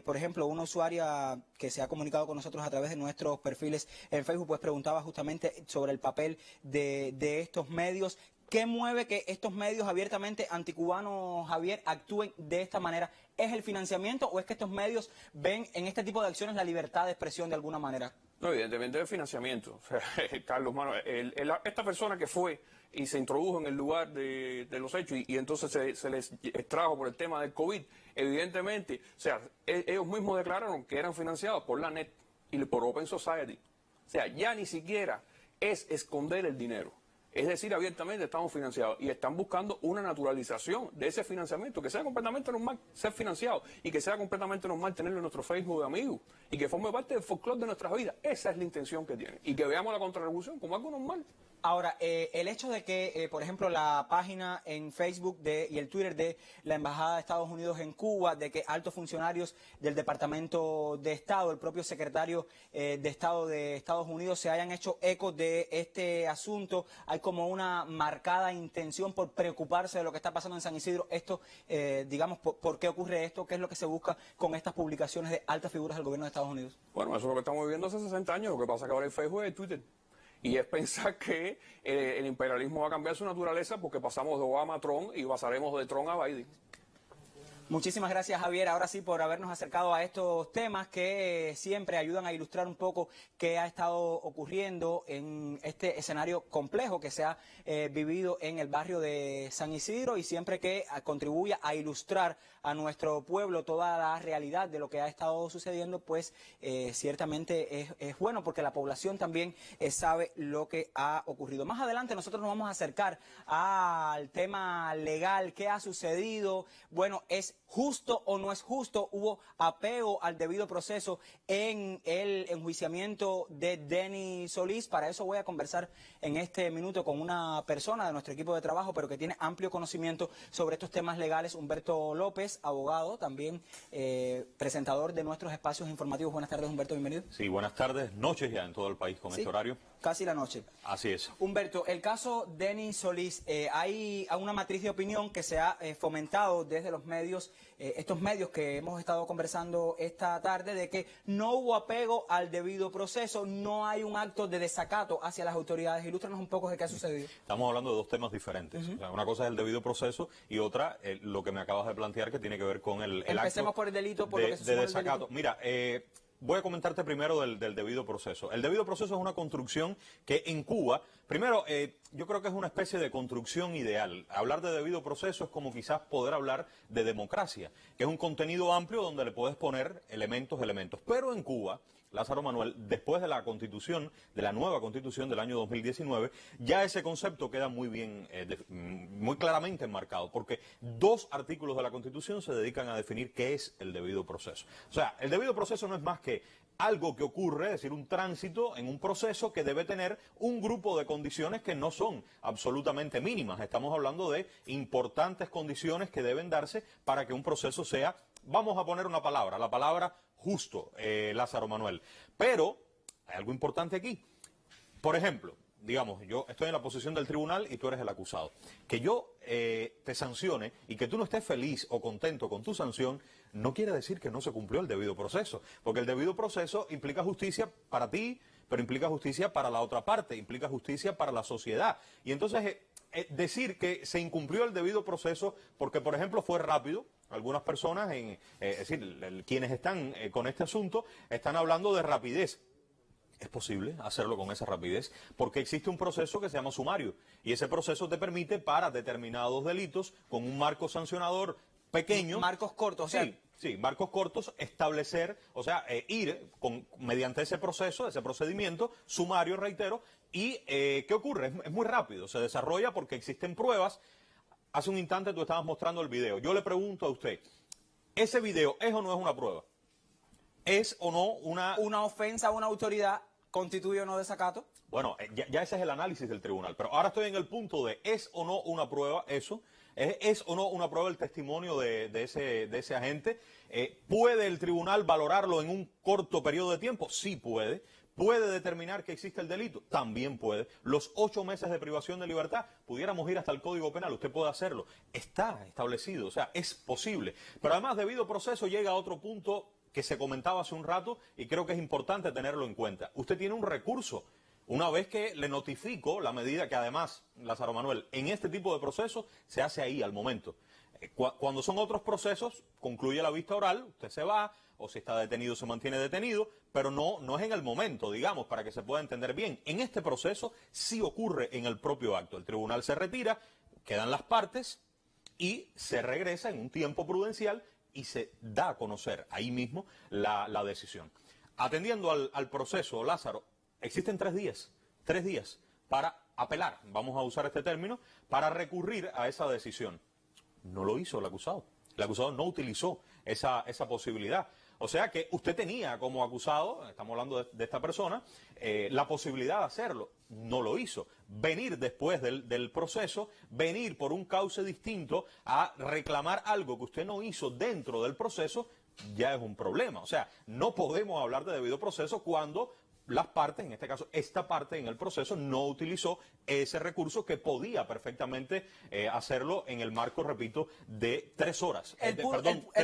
por ejemplo, una usuaria que se ha comunicado con nosotros a través de nuestros perfiles en Facebook, pues preguntaba justamente sobre el papel de estos medios. ¿Qué mueve que estos medios abiertamente anticubanos, Javier, actúen de esta manera? ¿Es el financiamiento o es que estos medios ven en este tipo de acciones la libertad de expresión de alguna manera? No, evidentemente el financiamiento. O sea, Carlos Manuel, esta persona que fue y se introdujo en el lugar de los hechos y entonces se les extrajo por el tema del COVID, evidentemente, o sea, ellos mismos declararon que eran financiados por la NET y por Open Society. O sea, ya ni siquiera es esconder el dinero. Es decir, abiertamente estamos financiados y están buscando una naturalización de ese financiamiento, que sea completamente normal ser financiado y que sea completamente normal tenerlo en nuestro Facebook de amigos y que forme parte del folclore de nuestras vidas. Esa es la intención que tienen y que veamos la contrarrevolución como algo normal. Ahora, el hecho de que, por ejemplo, la página en Facebook y el Twitter de la Embajada de Estados Unidos en Cuba, de que altos funcionarios del Departamento de Estado, el propio secretario de Estado de Estados Unidos se hayan hecho eco de este asunto, hay como una marcada intención por preocuparse de lo que está pasando en San Isidro. Esto, digamos, ¿por qué ocurre esto? ¿Qué es lo que se busca con estas publicaciones de altas figuras del gobierno de Estados Unidos? Bueno, eso es lo que estamos viviendo hace 60 años. Lo que pasa es que ahora hay Facebook y Twitter. Y es pensar que el imperialismo va a cambiar su naturaleza porque pasamos de Obama a Trump y pasaremos de Trump a Biden. Muchísimas gracias, Javier, ahora sí por habernos acercado a estos temas que siempre ayudan a ilustrar un poco qué ha estado ocurriendo en este escenario complejo que se ha vivido en el barrio de San Isidro y siempre que contribuya a ilustrar a nuestro pueblo toda la realidad de lo que ha estado sucediendo, pues ciertamente es bueno porque la población también sabe lo que ha ocurrido. Más adelante nosotros nos vamos a acercar al tema legal, qué ha sucedido. Bueno, ¿es justo o no es justo? Hubo apego al debido proceso en el enjuiciamiento de Denny Solís. Para eso voy a conversar en este minuto con una persona de nuestro equipo de trabajo, pero que tiene amplio conocimiento sobre estos temas legales, Humberto López, abogado, también presentador de nuestros espacios informativos. Buenas tardes, Humberto, bienvenido. Sí, buenas tardes, noches ya en todo el país con este horario. Casi la noche. Así es. Humberto, el caso Denny Solís, hay una matriz de opinión que se ha fomentado desde los medios, estos medios que hemos estado conversando esta tarde, de que no hubo apego al debido proceso, no hay un acto de desacato hacia las autoridades. Ilústranos un poco de qué ha sucedido. Estamos hablando de dos temas diferentes. O sea, una cosa es el debido proceso y otra, lo que me acabas de plantear, que tiene que ver con el Empecemos acto por el delito, por lo que se de suma el desacato. delito. Mira, voy a comentarte primero del debido proceso. El debido proceso es una construcción que en Cuba, primero, yo creo que es una especie de construcción ideal. Hablar de debido proceso es como quizás poder hablar de democracia, que es un contenido amplio donde le puedes poner elementos. Pero en Cuba, Lázaro Manuel, después de la Constitución, de la nueva Constitución del año 2019, ya ese concepto queda muy bien, muy claramente enmarcado, porque dos artículos de la Constitución se dedican a definir qué es el debido proceso. O sea, el debido proceso no es más que algo que ocurre, es decir, un tránsito en un proceso que debe tener un grupo de condiciones que no son absolutamente mínimas. Estamos hablando de importantes condiciones que deben darse para que un proceso sea, vamos a poner una palabra, la palabra justo, Lázaro Manuel. Pero hay algo importante aquí. Por ejemplo, digamos, yo estoy en la posición del tribunal y tú eres el acusado. Que yo te sancione y que tú no estés feliz o contento con tu sanción, no quiere decir que no se cumplió el debido proceso. Porque el debido proceso implica justicia para ti, pero implica justicia para la otra parte, implica justicia para la sociedad. Y entonces decir que se incumplió el debido proceso porque, por ejemplo, fue rápido. Algunas personas, es decir, quienes están con este asunto, están hablando de rapidez. Es posible hacerlo con esa rapidez porque existe un proceso que se llama sumario y ese proceso te permite para determinados delitos con un marco sancionador pequeño. Marcos cortos, o sea, Sí, marcos cortos, establecer, o sea, ir mediante ese proceso, ese procedimiento sumario, reitero, y ¿qué ocurre? Es muy rápido, se desarrolla porque existen pruebas. Hace un instante tú estabas mostrando el video. Yo le pregunto a usted, ¿ese video es o no es una prueba? ¿Es o no una ofensa a una autoridad constituye o no desacato? Bueno, ya ese es el análisis del tribunal, pero ahora estoy en el punto de ¿es o no una prueba eso? ¿Es o no una prueba el testimonio de ese agente? ¿Puede el tribunal valorarlo en un corto periodo de tiempo? Sí puede. ¿Puede determinar que existe el delito? También puede. Los 8 meses de privación de libertad, pudiéramos ir hasta el Código Penal, usted puede hacerlo. Está establecido, o sea, es posible. Pero además, debido proceso, llega a otro punto que se comentaba hace un rato y creo que es importante tenerlo en cuenta. Usted tiene un recurso. Una vez que le notifico la medida que además, Lázaro Manuel, en este tipo de procesos se hace ahí al momento. Cuando son otros procesos, concluye la vista oral, usted se va, o si está detenido se mantiene detenido, pero no es en el momento, digamos, para que se pueda entender bien. En este proceso sí ocurre en el propio acto. El tribunal se retira, quedan las partes y se regresa en un tiempo prudencial y se da a conocer ahí mismo la decisión. Atendiendo al proceso, Lázaro, existen 3 días para apelar, vamos a usar este término, para recurrir a esa decisión. No lo hizo el acusado. El acusado no utilizó esa posibilidad. O sea que usted tenía como acusado, estamos hablando de esta persona, la posibilidad de hacerlo. No lo hizo. Venir después del proceso, venir por un cauce distinto a reclamar algo que usted no hizo dentro del proceso, ya es un problema. O sea, no podemos hablar de debido proceso cuando las partes, en este caso esta parte en el proceso, no utilizó ese recurso que podía perfectamente hacerlo en el marco, repito, de 3 horas, 3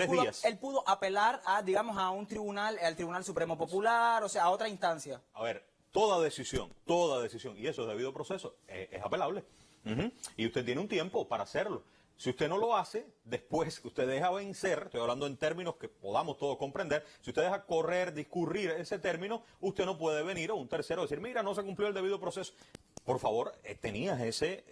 días. Él pudo apelar a, digamos, a un tribunal, al Tribunal Supremo Popular, o sea, a otra instancia. A ver, toda decisión, y eso es debido proceso, es apelable. Y usted tiene un tiempo para hacerlo. Si usted no lo hace, después que usted deja vencer, estoy hablando en términos que podamos todos comprender, si usted deja correr, discurrir ese término, usted no puede venir a un tercero y decir, mira, no se cumplió el debido proceso. Por favor, tenías ese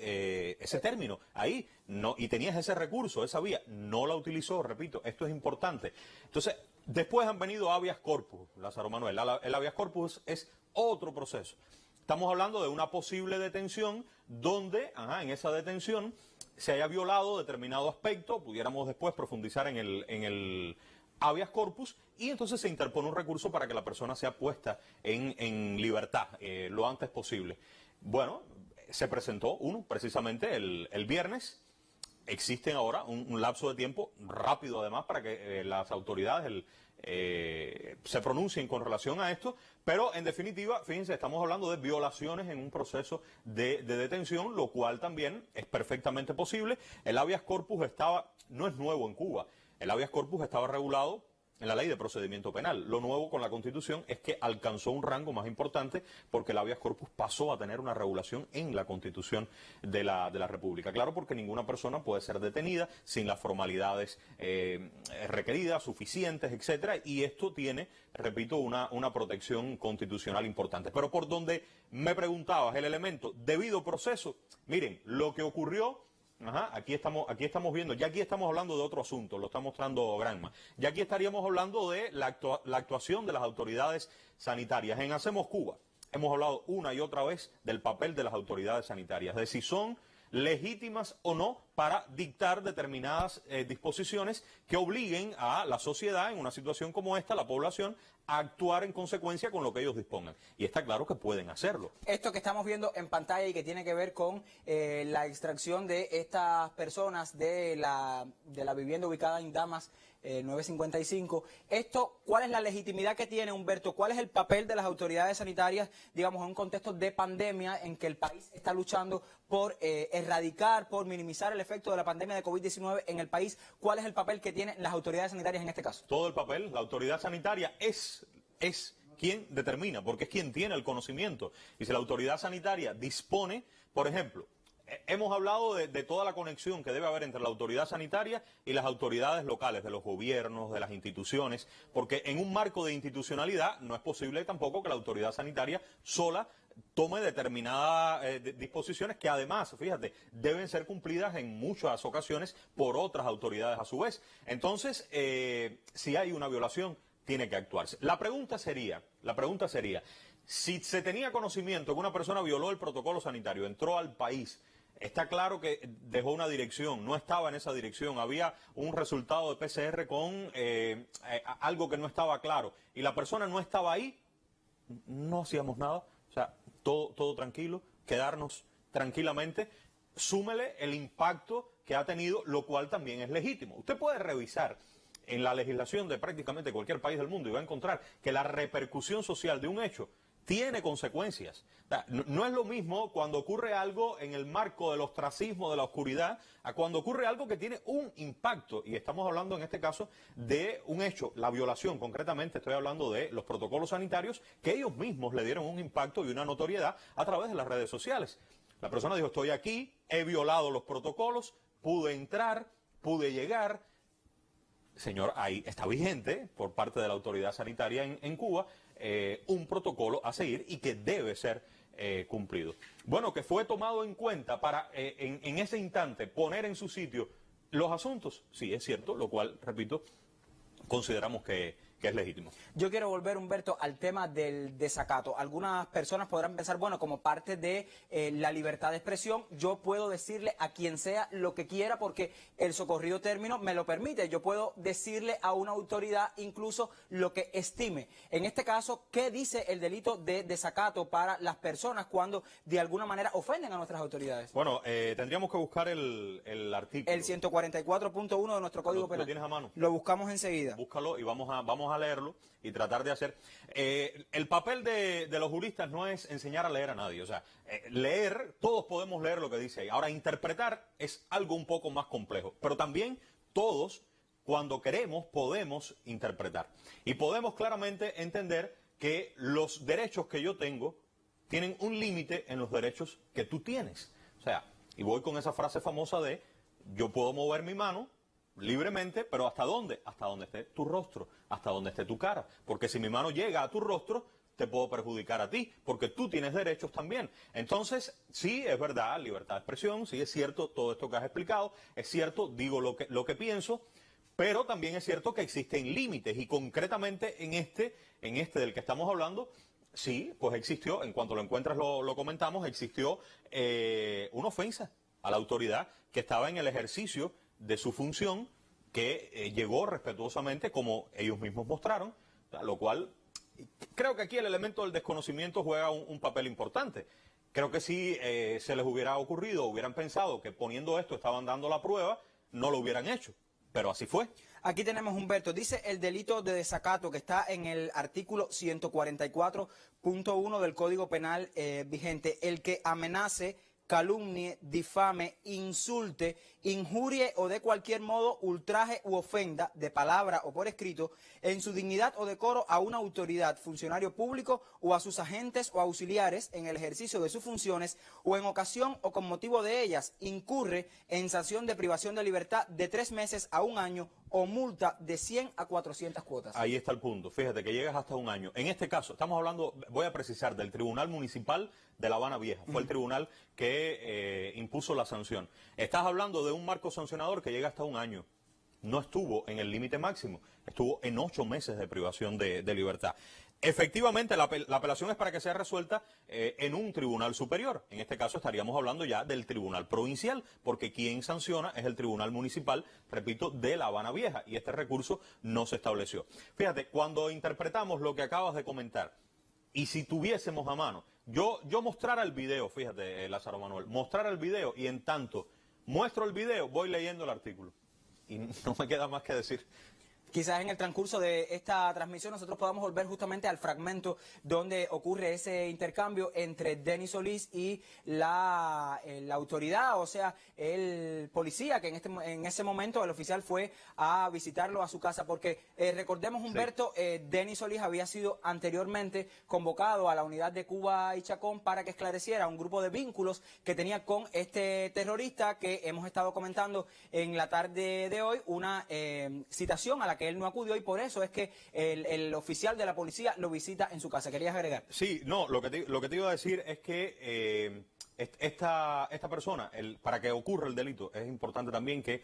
término ahí no, y tenías ese recurso, esa vía, no la utilizó, repito, esto es importante. Entonces, después han venido habeas corpus, Lázaro Manuel. El habeas corpus es otro proceso. Estamos hablando de una posible detención donde, en esa detención, se haya violado determinado aspecto, pudiéramos después profundizar en el habeas corpus, y entonces se interpone un recurso para que la persona sea puesta en libertad lo antes posible. Bueno, se presentó uno precisamente el viernes. Existen ahora un lapso de tiempo rápido además para que las autoridades se pronuncien con relación a esto, pero en definitiva, fíjense, estamos hablando de violaciones en un proceso de detención, lo cual también es perfectamente posible. El habeas corpus no es nuevo en Cuba, el habeas corpus estaba regulado en la Ley de Procedimiento Penal. Lo nuevo con la Constitución es que alcanzó un rango más importante porque el habeas corpus pasó a tener una regulación en la Constitución de la República. Claro, porque ninguna persona puede ser detenida sin las formalidades requeridas, suficientes, etcétera, y esto tiene, repito, una protección constitucional importante. Pero por donde me preguntabas, el elemento debido proceso, miren, lo que ocurrió... aquí estamos viendo, ya aquí estamos hablando de otro asunto, lo está mostrando Granma. Ya aquí estaríamos hablando de la actuación de las autoridades sanitarias. En Hacemos Cuba hemos hablado una y otra vez del papel de las autoridades sanitarias, de si son legítimas o no para dictar determinadas disposiciones que obliguen a la sociedad en una situación como esta, la población, a actuar en consecuencia con lo que ellos dispongan. Y está claro que pueden hacerlo. Esto que estamos viendo en pantalla y que tiene que ver con la extracción de estas personas de la vivienda ubicada en Damas 955. Esto, ¿cuál es la legitimidad que tiene, Humberto? ¿Cuál es el papel de las autoridades sanitarias, digamos, en un contexto de pandemia en que el país está luchando por erradicar, por minimizar el efecto de la pandemia de COVID-19 en el país? ¿Cuál es el papel que tienen las autoridades sanitarias en este caso? Todo el papel. La autoridad sanitaria es quien determina, porque es quien tiene el conocimiento. Y si la autoridad sanitaria dispone, por ejemplo, hemos hablado de toda la conexión que debe haber entre la autoridad sanitaria y las autoridades locales, de los gobiernos, de las instituciones, porque en un marco de institucionalidad no es posible tampoco que la autoridad sanitaria sola tome determinadas disposiciones que además, fíjate, deben ser cumplidas en muchas ocasiones por otras autoridades a su vez. Entonces, si hay una violación, tiene que actuarse. La pregunta sería, si se tenía conocimiento que una persona violó el protocolo sanitario, entró al país, está claro que dejó una dirección, no estaba en esa dirección, había un resultado de PCR con algo que no estaba claro, y la persona no estaba ahí, no hacíamos nada, o sea, todo tranquilo, quedarnos tranquilamente, súmele el impacto que ha tenido, lo cual también es legítimo. Usted puede revisar en la legislación de prácticamente cualquier país del mundo y va a encontrar que la repercusión social de un hecho tiene consecuencias. O sea, no es lo mismo cuando ocurre algo en el marco del ostracismo, de la oscuridad, a cuando ocurre algo que tiene un impacto. Y estamos hablando en este caso de un hecho, la violación, concretamente estoy hablando de los protocolos sanitarios, que ellos mismos le dieron un impacto y una notoriedad a través de las redes sociales. La persona dijo, estoy aquí, he violado los protocolos, pude entrar, pude llegar. Señor, ahí está vigente por parte de la autoridad sanitaria en Cuba un protocolo a seguir y que debe ser cumplido. Bueno, que fue tomado en cuenta para en ese instante poner en su sitio los asuntos, sí, es cierto, lo cual, repito, consideramos que es legítimo. Yo quiero volver, Humberto, al tema del desacato. Algunas personas podrán pensar, bueno, como parte de la libertad de expresión, yo puedo decirle a quien sea lo que quiera porque el socorrido término me lo permite. Yo puedo decirle a una autoridad incluso lo que estime. En este caso, ¿qué dice el delito de desacato para las personas cuando de alguna manera ofenden a nuestras autoridades? Bueno, tendríamos que buscar el artículo. El 144.1 de nuestro Código Penal. ¿Lo tienes a mano? Lo buscamos enseguida. Búscalo y vamos a leerlo y tratar de hacer... el papel de los juristas no es enseñar a leer a nadie, o sea, leer, todos podemos leer lo que dice ahí. Ahora, interpretar es algo un poco más complejo, pero también todos, cuando queremos, podemos interpretar. Y podemos claramente entender que los derechos que yo tengo tienen un límite en los derechos que tú tienes. O sea, y voy con esa frase famosa de yo puedo mover mi mano libremente, pero ¿hasta dónde? Hasta donde esté tu rostro, hasta donde esté tu cara. Porque si mi mano llega a tu rostro, te puedo perjudicar a ti, porque tú tienes derechos también. Entonces, sí, es verdad, libertad de expresión, sí, es cierto todo esto que has explicado, es cierto, digo lo que pienso, pero también es cierto que existen límites, y concretamente en este del que estamos hablando, sí, pues existió, en cuanto lo encuentras lo comentamos, existió una ofensa a la autoridad que estaba en el ejercicio de su función, que llegó respetuosamente, como ellos mismos mostraron, lo cual creo que aquí el elemento del desconocimiento juega un papel importante. Creo que si se les hubiera ocurrido, hubieran pensado que poniendo esto estaban dando la prueba, no lo hubieran hecho. Pero así fue. Aquí tenemos, Humberto, dice el delito de desacato que está en el artículo 144.1 del Código Penal vigente, el que amenace, calumnie, difame, insulte, injurie o de cualquier modo ultraje u ofenda, de palabra o por escrito, en su dignidad o decoro a una autoridad, funcionario público o a sus agentes o auxiliares en el ejercicio de sus funciones o en ocasión o con motivo de ellas, incurre en sanción de privación de libertad de 3 meses a 1 año o multa de 100 a 400 cuotas. Ahí está el punto. Fíjate que llegas hasta 1 año. En este caso, estamos hablando, voy a precisar, del Tribunal Municipal de La Habana Vieja. Fue el tribunal que impuso la sanción. Estás hablando de un marco sancionador que llega hasta 1 año. No estuvo en el límite máximo, estuvo en 8 meses de privación de libertad. Efectivamente, la apelación es para que sea resuelta en un tribunal superior. En este caso estaríamos hablando ya del tribunal provincial, porque quien sanciona es el tribunal municipal, repito, de La Habana Vieja, y este recurso no se estableció. Fíjate, cuando interpretamos lo que acabas de comentar, y si tuviésemos a mano, yo mostrara el video, fíjate, Lázaro Manuel, mostrara el video, y en tanto muestro el video, voy leyendo el artículo. Y no me queda más que decir. Quizás en el transcurso de esta transmisión nosotros podamos volver justamente al fragmento donde ocurre ese intercambio entre Denis Solís y la autoridad, o sea, el policía que en ese momento el oficial fue a visitarlo a su casa, porque recordemos, Humberto, sí. Denis Solís había sido anteriormente convocado a la unidad de Cuba y Chacón para que esclareciera un grupo de vínculos que tenía con este terrorista que hemos estado comentando en la tarde de hoy, una citación a la que él no acudió, y por eso es que el oficial de la policía lo visita en su casa. ¿Querías agregar? Sí, no, lo que te iba a decir es que esta persona, para que ocurra el delito, es importante también que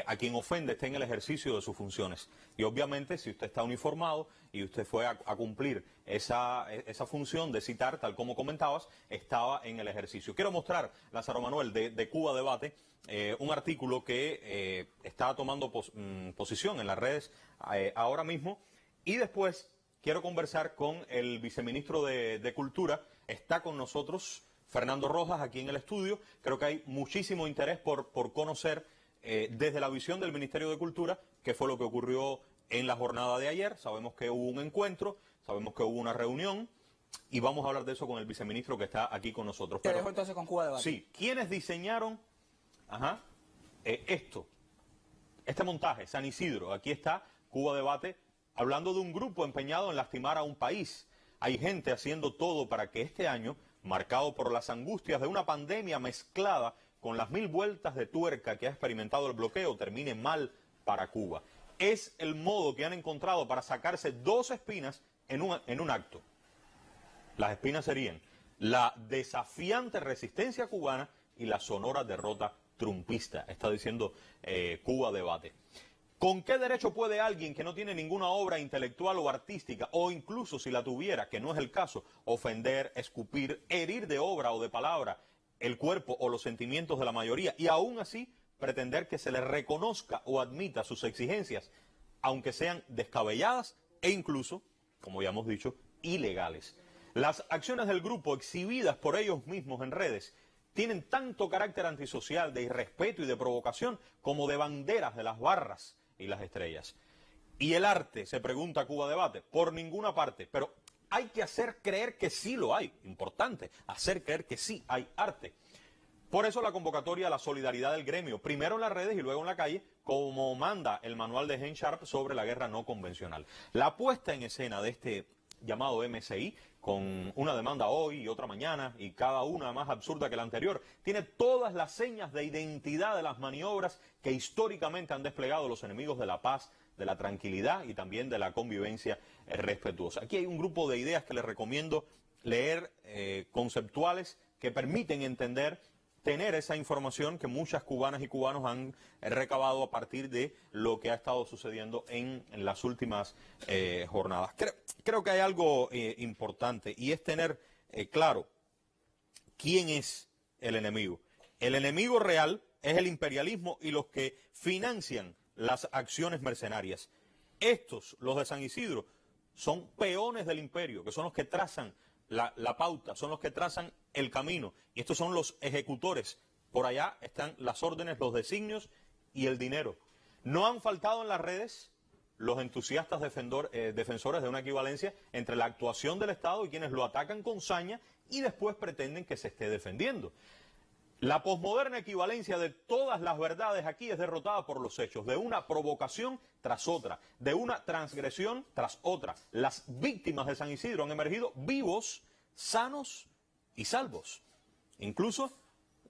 a quien ofende esté en el ejercicio de sus funciones. Y obviamente, si usted está uniformado y usted fue a cumplir esa función de citar, tal como comentabas, estaba en el ejercicio. Quiero mostrar, Lázaro Manuel, de Cuba Debate, un artículo que está tomando posición en las redes ahora mismo, y después quiero conversar con el viceministro de Cultura. Está con nosotros Fernando Rojas aquí en el estudio. Creo que hay muchísimo interés por conocer desde la visión del Ministerio de Cultura qué fue lo que ocurrió en la jornada de ayer. Sabemos que hubo un encuentro, sabemos que hubo una reunión, y vamos a hablar de eso con el viceministro que está aquí con nosotros. Te dejo entonces con Cuba Debate. Sí, ¿quiénes diseñaron este montaje? San Isidro, aquí está Cuba Debate, hablando de un grupo empeñado en lastimar a un país. Hay gente haciendo todo para que este año, marcado por las angustias de una pandemia mezclada con las 1000 vueltas de tuerca que ha experimentado el bloqueo, termine mal para Cuba. Es el modo que han encontrado para sacarse 2 espinas en un acto. Las espinas serían la desafiante resistencia cubana y la sonora derrota trumpista, está diciendo Cuba Debate. ¿Con qué derecho puede alguien que no tiene ninguna obra intelectual o artística, o incluso si la tuviera, que no es el caso, ofender, escupir, herir de obra o de palabra el cuerpo o los sentimientos de la mayoría, y aún así pretender que se le reconozca o admita sus exigencias, aunque sean descabelladas e incluso, como ya hemos dicho, ilegales? Las acciones del grupo exhibidas por ellos mismos en redes tienen tanto carácter antisocial, de irrespeto y de provocación, como de banderas de las barras y las estrellas. ¿Y el arte? Se pregunta Cuba Debate. Por ninguna parte, pero hay que hacer creer que sí lo hay. Importante, hacer creer que sí hay arte. Por eso la convocatoria a la solidaridad del gremio, primero en las redes y luego en la calle, como manda el manual de Gen Sharp sobre la guerra no convencional. La puesta en escena de este llamado MSI, con una demanda hoy y otra mañana, y cada una más absurda que la anterior, tiene todas las señas de identidad de las maniobras que históricamente han desplegado los enemigos de la paz, de la tranquilidad y también de la convivencia respetuosa. Aquí hay un grupo de ideas que les recomiendo leer, conceptuales, que permiten entender, tener esa información que muchas cubanas y cubanos han recabado a partir de lo que ha estado sucediendo en las últimas jornadas. Creo que hay algo importante, y es tener claro quién es el enemigo. El enemigo real es el imperialismo y los que financian las acciones mercenarias. Estos, los de San Isidro, son peones del imperio, que son los que trazan la pauta, son los que trazan el camino, y estos son los ejecutores. Por allá están las órdenes, los designios y el dinero. No han faltado en las redes los entusiastas defensores de una equivalencia entre la actuación del Estado y quienes lo atacan con saña y después pretenden que se esté defendiendo. La posmoderna equivalencia de todas las verdades aquí es derrotada por los hechos, de una provocación tras otra, de una transgresión tras otra. Las víctimas de San Isidro han emergido vivos, sanos y salvos. Incluso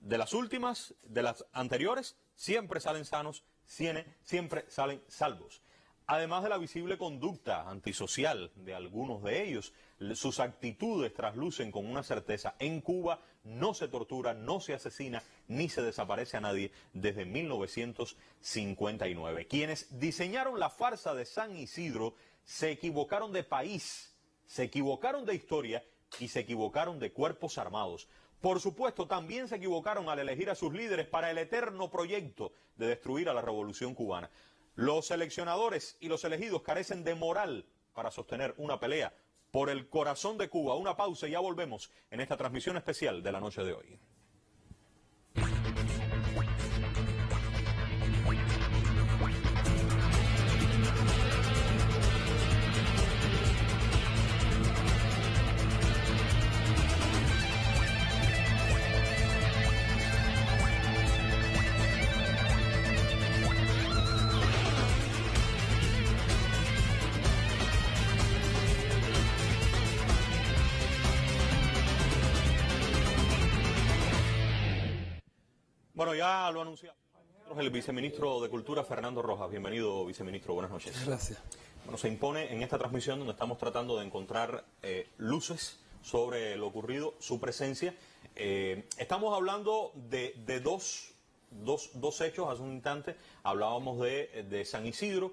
de las últimas, de las anteriores, siempre salen sanos, siempre salen salvos. Además de la visible conducta antisocial de algunos de ellos, sus actitudes traslucen con una certeza: en Cuba no se tortura, no se asesina, ni se desaparece a nadie desde 1959. Quienes diseñaron la farsa de San Isidro se equivocaron de país, se equivocaron de historia y se equivocaron de cuerpos armados. Por supuesto, también se equivocaron al elegir a sus líderes para el eterno proyecto de destruir a la revolución cubana. Los seleccionadores y los elegidos carecen de moral para sostener una pelea por el corazón de Cuba. Una pausa y ya volvemos en esta transmisión especial de la noche de hoy. Bueno, ya lo anunciamos el viceministro de Cultura, Fernando Rojas. Bienvenido, viceministro. Buenas noches. Gracias. Bueno, se impone en esta transmisión donde estamos tratando de encontrar luces sobre lo ocurrido, su presencia. Estamos hablando de dos hechos. Hace un instante hablábamos de San Isidro,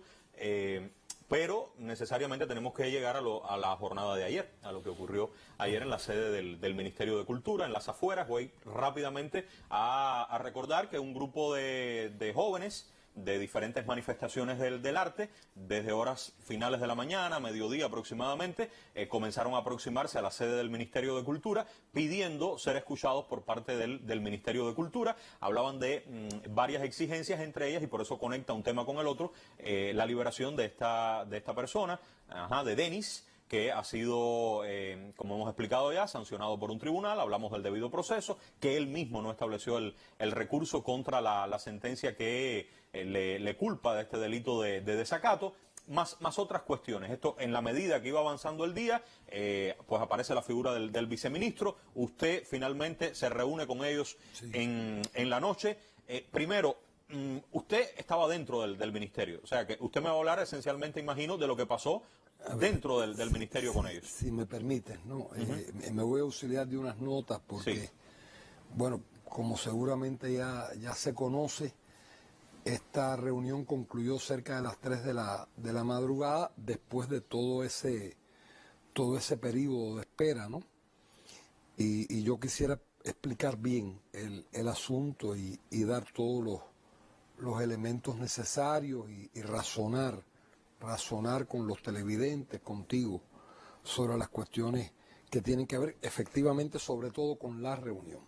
pero necesariamente tenemos que llegar a la jornada de ayer, a lo que ocurrió ayer en la sede del Ministerio de Cultura, en las afueras. Voy rápidamente a recordar que un grupo de jóvenes de diferentes manifestaciones del arte, desde horas finales de la mañana, mediodía aproximadamente, comenzaron a aproximarse a la sede del Ministerio de Cultura pidiendo ser escuchados por parte del Ministerio de Cultura. Hablaban de varias exigencias, entre ellas, y por eso conecta un tema con el otro, la liberación de esta persona, de Denis, que ha sido, como hemos explicado ya, sancionado por un tribunal. Hablamos del debido proceso, que él mismo no estableció el recurso contra la sentencia que le culpa de este delito de desacato, más otras cuestiones. Esto, en la medida que iba avanzando el día, pues aparece la figura del viceministro. Usted finalmente se reúne con ellos en la noche. Primero, usted estaba dentro del ministerio, o sea que usted me va a hablar esencialmente, imagino, de lo que pasó dentro del ministerio con ellos. Si me permites, ¿no? Me voy a auxiliar de unas notas porque, bueno, como seguramente ya se conoce, esta reunión concluyó cerca de las 3 de la madrugada, después de todo ese periodo de espera, ¿no? Y yo quisiera explicar bien el asunto y dar todos los elementos necesarios y razonar con los televidentes, contigo, sobre las cuestiones que tienen que ver efectivamente sobre todo con la reunión.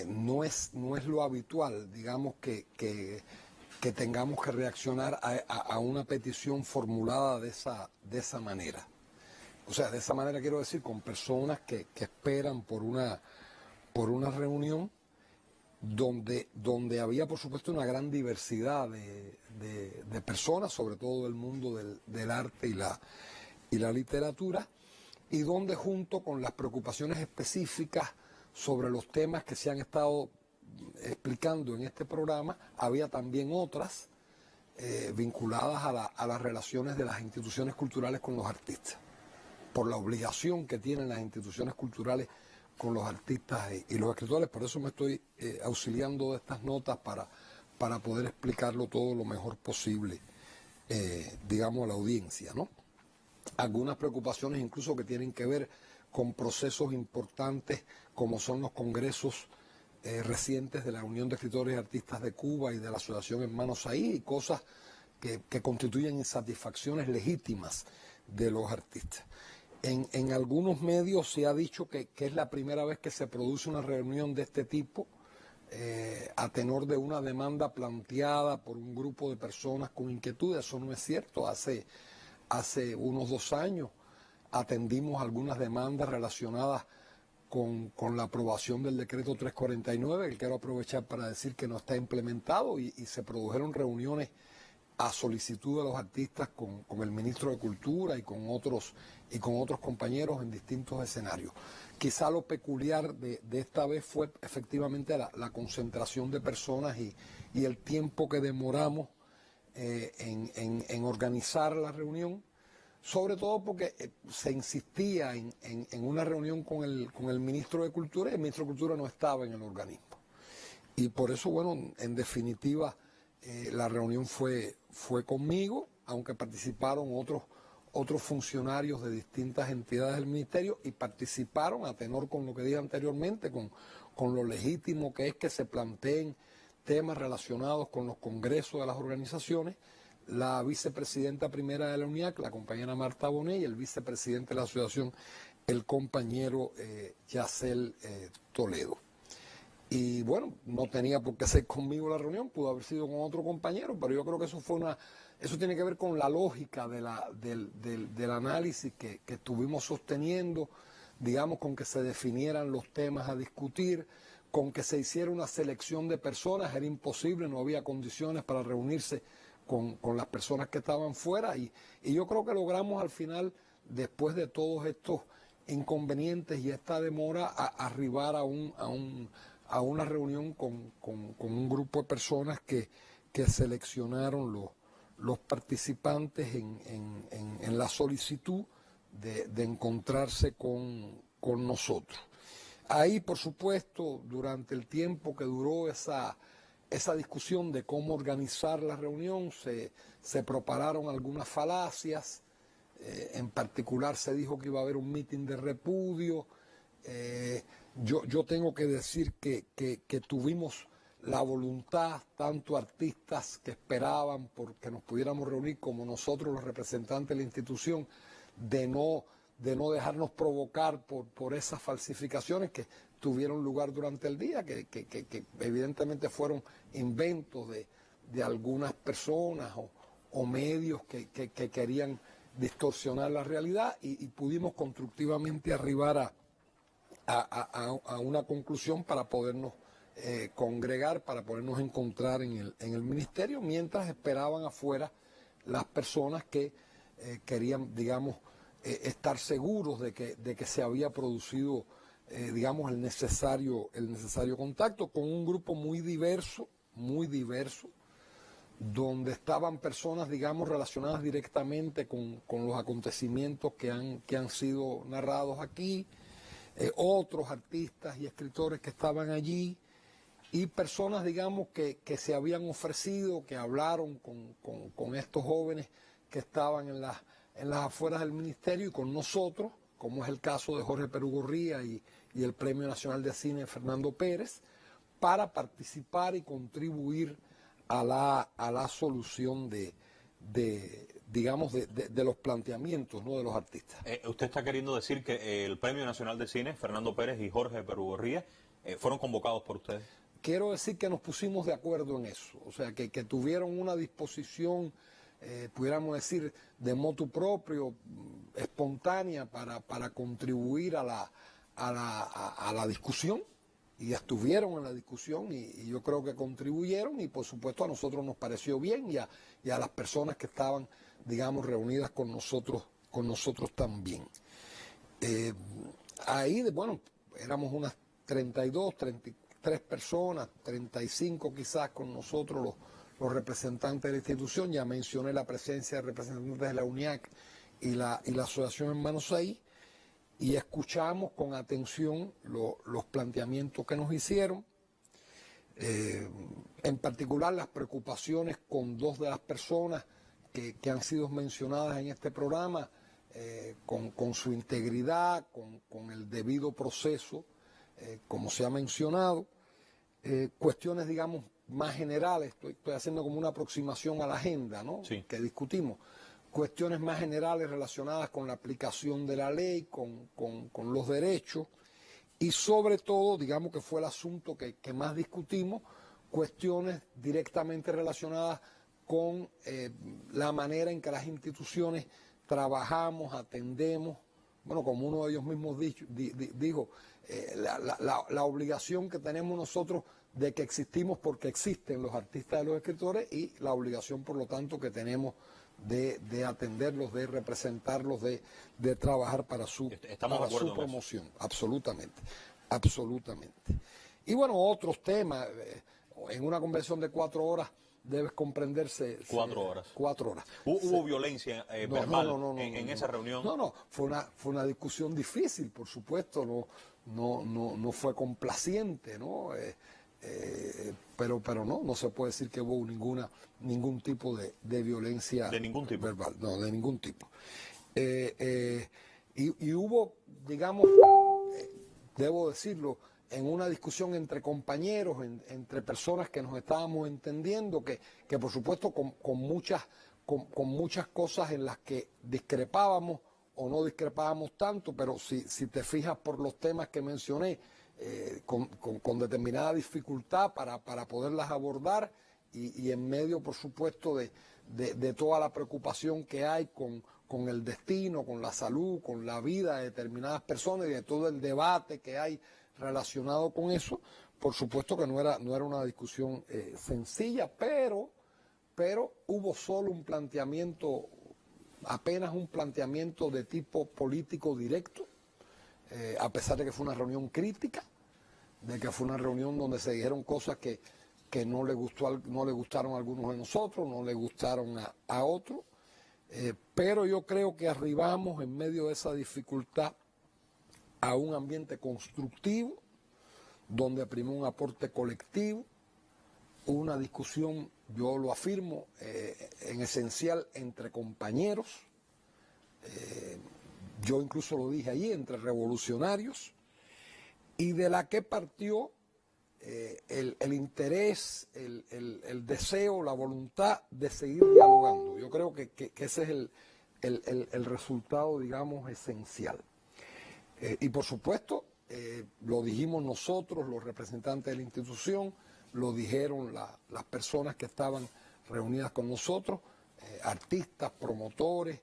No es lo habitual, digamos, que tengamos que reaccionar a una petición formulada de esa manera. O sea, de esa manera quiero decir, con personas que esperan por una reunión donde había, por supuesto, una gran diversidad de personas, sobre todo del mundo del arte y la literatura, y donde junto con las preocupaciones específicas sobre los temas que se han estado explicando en este programa, había también otras vinculadas a las relaciones de las instituciones culturales con los artistas, por la obligación que tienen las instituciones culturales con los artistas y los escritores. Por eso me estoy auxiliando de estas notas para poder explicarlo todo lo mejor posible, digamos, a la audiencia, ¿no? Algunas preocupaciones incluso que tienen que ver con procesos importantes como son los congresos recientes de la Unión de Escritores y Artistas de Cuba y de la Asociación Hermanos Ahí, y cosas que constituyen insatisfacciones legítimas de los artistas. En algunos medios se ha dicho que es la primera vez que se produce una reunión de este tipo, a tenor de una demanda planteada por un grupo de personas con inquietudes. Eso no es cierto. Hace unos 2 años atendimos algunas demandas relacionadas con la aprobación del decreto 349, que quiero aprovechar para decir que no está implementado, y se produjeron reuniones a solicitud de los artistas con el ministro de Cultura y con otros compañeros en distintos escenarios. Quizá lo peculiar de esta vez fue efectivamente la concentración de personas y el tiempo que demoramos en organizar la reunión, sobre todo porque se insistía en una reunión con el ministro de Cultura, y el ministro de Cultura no estaba en el organismo. Y por eso, bueno, en definitiva, la reunión fue conmigo, aunque participaron otros funcionarios de distintas entidades del ministerio, y participaron, a tenor con lo que dije anteriormente, con lo legítimo que es que se planteen temas relacionados con los congresos de las organizaciones, la vicepresidenta primera de la UNIAC, la compañera Marta Bonet, y el vicepresidente de la asociación, el compañero Yacel Toledo. Y bueno, no tenía por qué ser conmigo la reunión, pudo haber sido con otro compañero, pero yo creo que eso tiene que ver con la lógica del análisis que estuvimos sosteniendo, digamos, con que se definieran los temas a discutir, con que se hiciera una selección de personas. Era imposible, no había condiciones para reunirse con las personas que estaban fuera, y yo creo que logramos al final, después de todos estos inconvenientes y esta demora, arribar a una reunión con un grupo de personas que seleccionaron los participantes en la solicitud de encontrarse con nosotros. Ahí, por supuesto, durante el tiempo que duró esa discusión de cómo organizar la reunión, se propagaron algunas falacias. En particular se dijo que iba a haber un mitin de repudio. Yo tengo que decir que tuvimos la voluntad, tanto artistas que esperaban porque nos pudiéramos reunir, como nosotros, los representantes de la institución, de no dejarnos provocar por esas falsificaciones que tuvieron lugar durante el día, que evidentemente fueron inventos de algunas personas o medios que querían distorsionar la realidad, y pudimos constructivamente arribar a una conclusión para podernos congregar, para podernos encontrar en el ministerio, mientras esperaban afuera las personas que querían, digamos, estar seguros de que se había producido, digamos, el necesario contacto con un grupo muy diverso, donde estaban personas, digamos, relacionadas directamente con los acontecimientos que han sido narrados aquí, otros artistas y escritores que estaban allí, y personas, digamos, que se habían ofrecido, que hablaron con estos jóvenes que estaban en las afueras del ministerio y con nosotros, como es el caso de Jorge Perugorría y el Premio Nacional de Cine Fernando Pérez, para participar y contribuir a la solución de los planteamientos, ¿no?, de los artistas. ¿Usted está queriendo decir que el Premio Nacional de Cine Fernando Pérez y Jorge Perugorría fueron convocados por ustedes? Quiero decir que nos pusimos de acuerdo en eso, o sea, que tuvieron una disposición, pudiéramos decir, de motu propio, espontánea, para contribuir a la discusión, y estuvieron en la discusión, y yo creo que contribuyeron, y por supuesto a nosotros nos pareció bien, y a las personas que estaban, digamos, reunidas con nosotros también. Ahí, bueno, éramos unas 32, 33 personas, 35 quizás con nosotros los representantes de la institución. Ya mencioné la presencia de representantes de la UNIAC y la Asociación Hermanos Ahí, y escuchamos con atención los planteamientos que nos hicieron. En particular las preocupaciones con dos de las personas que han sido mencionadas en este programa, con su integridad, con el debido proceso, como se ha mencionado. Cuestiones, digamos, más generales, estoy haciendo como una aproximación a la agenda, ¿no? Sí. Que discutimos. Cuestiones más generales relacionadas con la aplicación de la ley, con los derechos, y sobre todo, digamos que fue el asunto que más discutimos, cuestiones directamente relacionadas con la manera en que las instituciones trabajamos, atendemos, bueno, como uno de ellos mismos dijo, la obligación que tenemos nosotros de que existimos porque existen los artistas y los escritores, y la obligación, por lo tanto, que tenemos de atenderlos, de representarlos, de trabajar para su promoción. Absolutamente, absolutamente. Y bueno, otros temas, en una convención de 4 horas debes comprenderse... 4 horas. 4 horas. ¿Hubo violencia verbal en esa reunión? No, fue una discusión difícil, por supuesto, no fue complaciente, ¿no? Pero no se puede decir que hubo ningún tipo de violencia verbal, no, de ningún tipo. Y hubo, digamos, debo decirlo, en una discusión entre compañeros, entre personas que nos estábamos entendiendo, que por supuesto con muchas cosas en las que discrepábamos o no discrepábamos tanto, pero si te fijas por los temas que mencioné, con determinada dificultad para poderlas abordar, y en medio, por supuesto, de toda la preocupación que hay con el destino, con la salud, con la vida de determinadas personas, y de todo el debate que hay relacionado con eso. Por supuesto que no era una discusión sencilla, pero hubo solo un planteamiento, apenas un planteamiento de tipo político directo, a pesar de que fue una reunión crítica, de que fue una reunión donde se dijeron cosas que no le gustaron a algunos de nosotros, no le gustaron a otros, pero yo creo que arribamos en medio de esa dificultad a un ambiente constructivo, donde primó un aporte colectivo, una discusión, yo lo afirmo, en esencial entre compañeros, yo incluso lo dije allí, entre revolucionarios, y de la que partió el interés, el deseo, la voluntad de seguir dialogando. Yo creo que ese es el resultado, digamos, esencial. Y por supuesto, lo dijimos nosotros, los representantes de la institución, lo dijeron las personas que estaban reunidas con nosotros, artistas, promotores,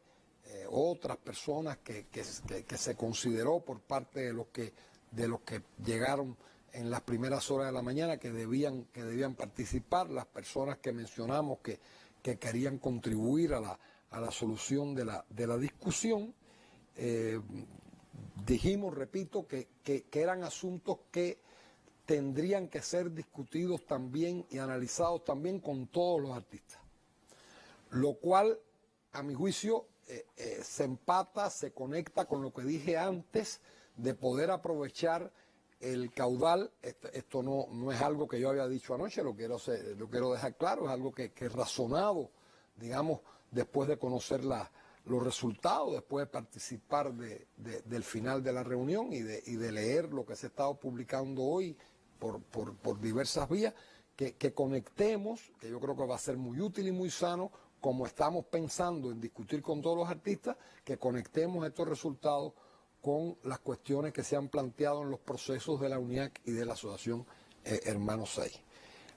otras personas que se consideró por parte de los que llegaron en las primeras horas de la mañana que debían participar, las personas que mencionamos que querían contribuir a la solución de la discusión. Dijimos, repito, que eran asuntos que tendrían que ser discutidos también y analizados también con todos los artistas, lo cual, a mi juicio, se empata, se conecta con lo que dije antes, de poder aprovechar el caudal. Esto no es algo que yo había dicho anoche, lo quiero dejar claro, es algo que es razonado, digamos, después de conocer los resultados, después de participar del final de la reunión y de leer lo que se ha estado publicando hoy por diversas vías, que conectemos, que yo creo que va a ser muy útil y muy sano, como estamos pensando en discutir con todos los artistas, que conectemos estos resultados con las cuestiones que se han planteado en los procesos de la UNIAC y de la Asociación Hermanos Ahí.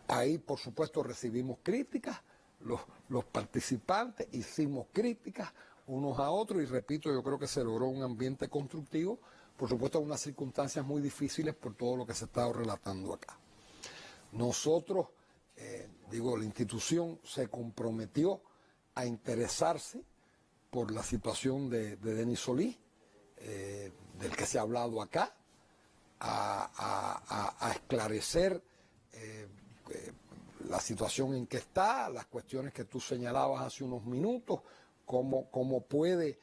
Ahí, por supuesto, recibimos críticas, los participantes hicimos críticas unos a otros, y repito, yo creo que se logró un ambiente constructivo, por supuesto en unas circunstancias muy difíciles por todo lo que se ha estado relatando acá. Nosotros, la institución se comprometió a interesarse por la situación de Denis Solís, del que se ha hablado acá, a esclarecer la situación en que está, las cuestiones que tú señalabas hace unos minutos, cómo puede,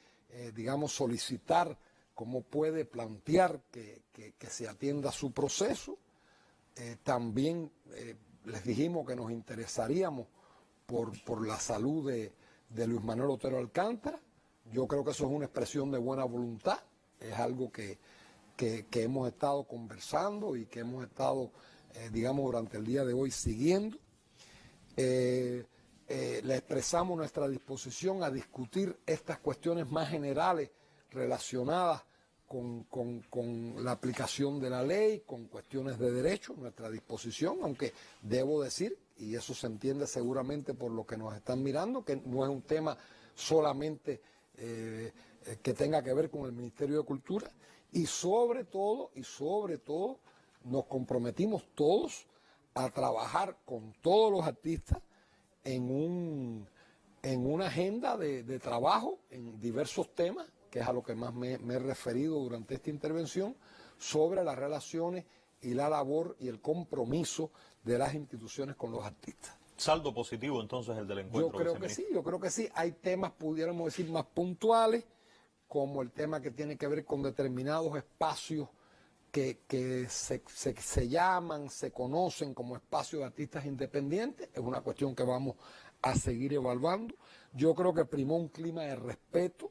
digamos, solicitar, cómo puede plantear que se atienda su proceso. También les dijimos que nos interesaríamos por la salud de Luis Manuel Otero Alcántara. Yo creo que eso es una expresión de buena voluntad, es algo que hemos estado conversando y que hemos estado, digamos, durante el día de hoy siguiendo. Le expresamos nuestra disposición a discutir estas cuestiones más generales relacionadas con la aplicación de la ley, con cuestiones de derecho, nuestra disposición, aunque debo decir, y eso se entiende seguramente por lo que nos están mirando, que no es un tema solamente que tenga que ver con el Ministerio de Cultura, y sobre todo, nos comprometimos todos a trabajar con todos los artistas en una agenda de trabajo en diversos temas, que es a lo que más me he referido durante esta intervención, sobre las relaciones y la labor y el compromiso de las instituciones con los artistas. Saldo positivo entonces el del encuentro. Yo creo que sí. Hay temas, pudiéramos decir, más puntuales, como el tema que tiene que ver con determinados espacios que se llaman, se conocen como espacios de artistas independientes. Es una cuestión que vamos a seguir evaluando. Yo creo que primó un clima de respeto.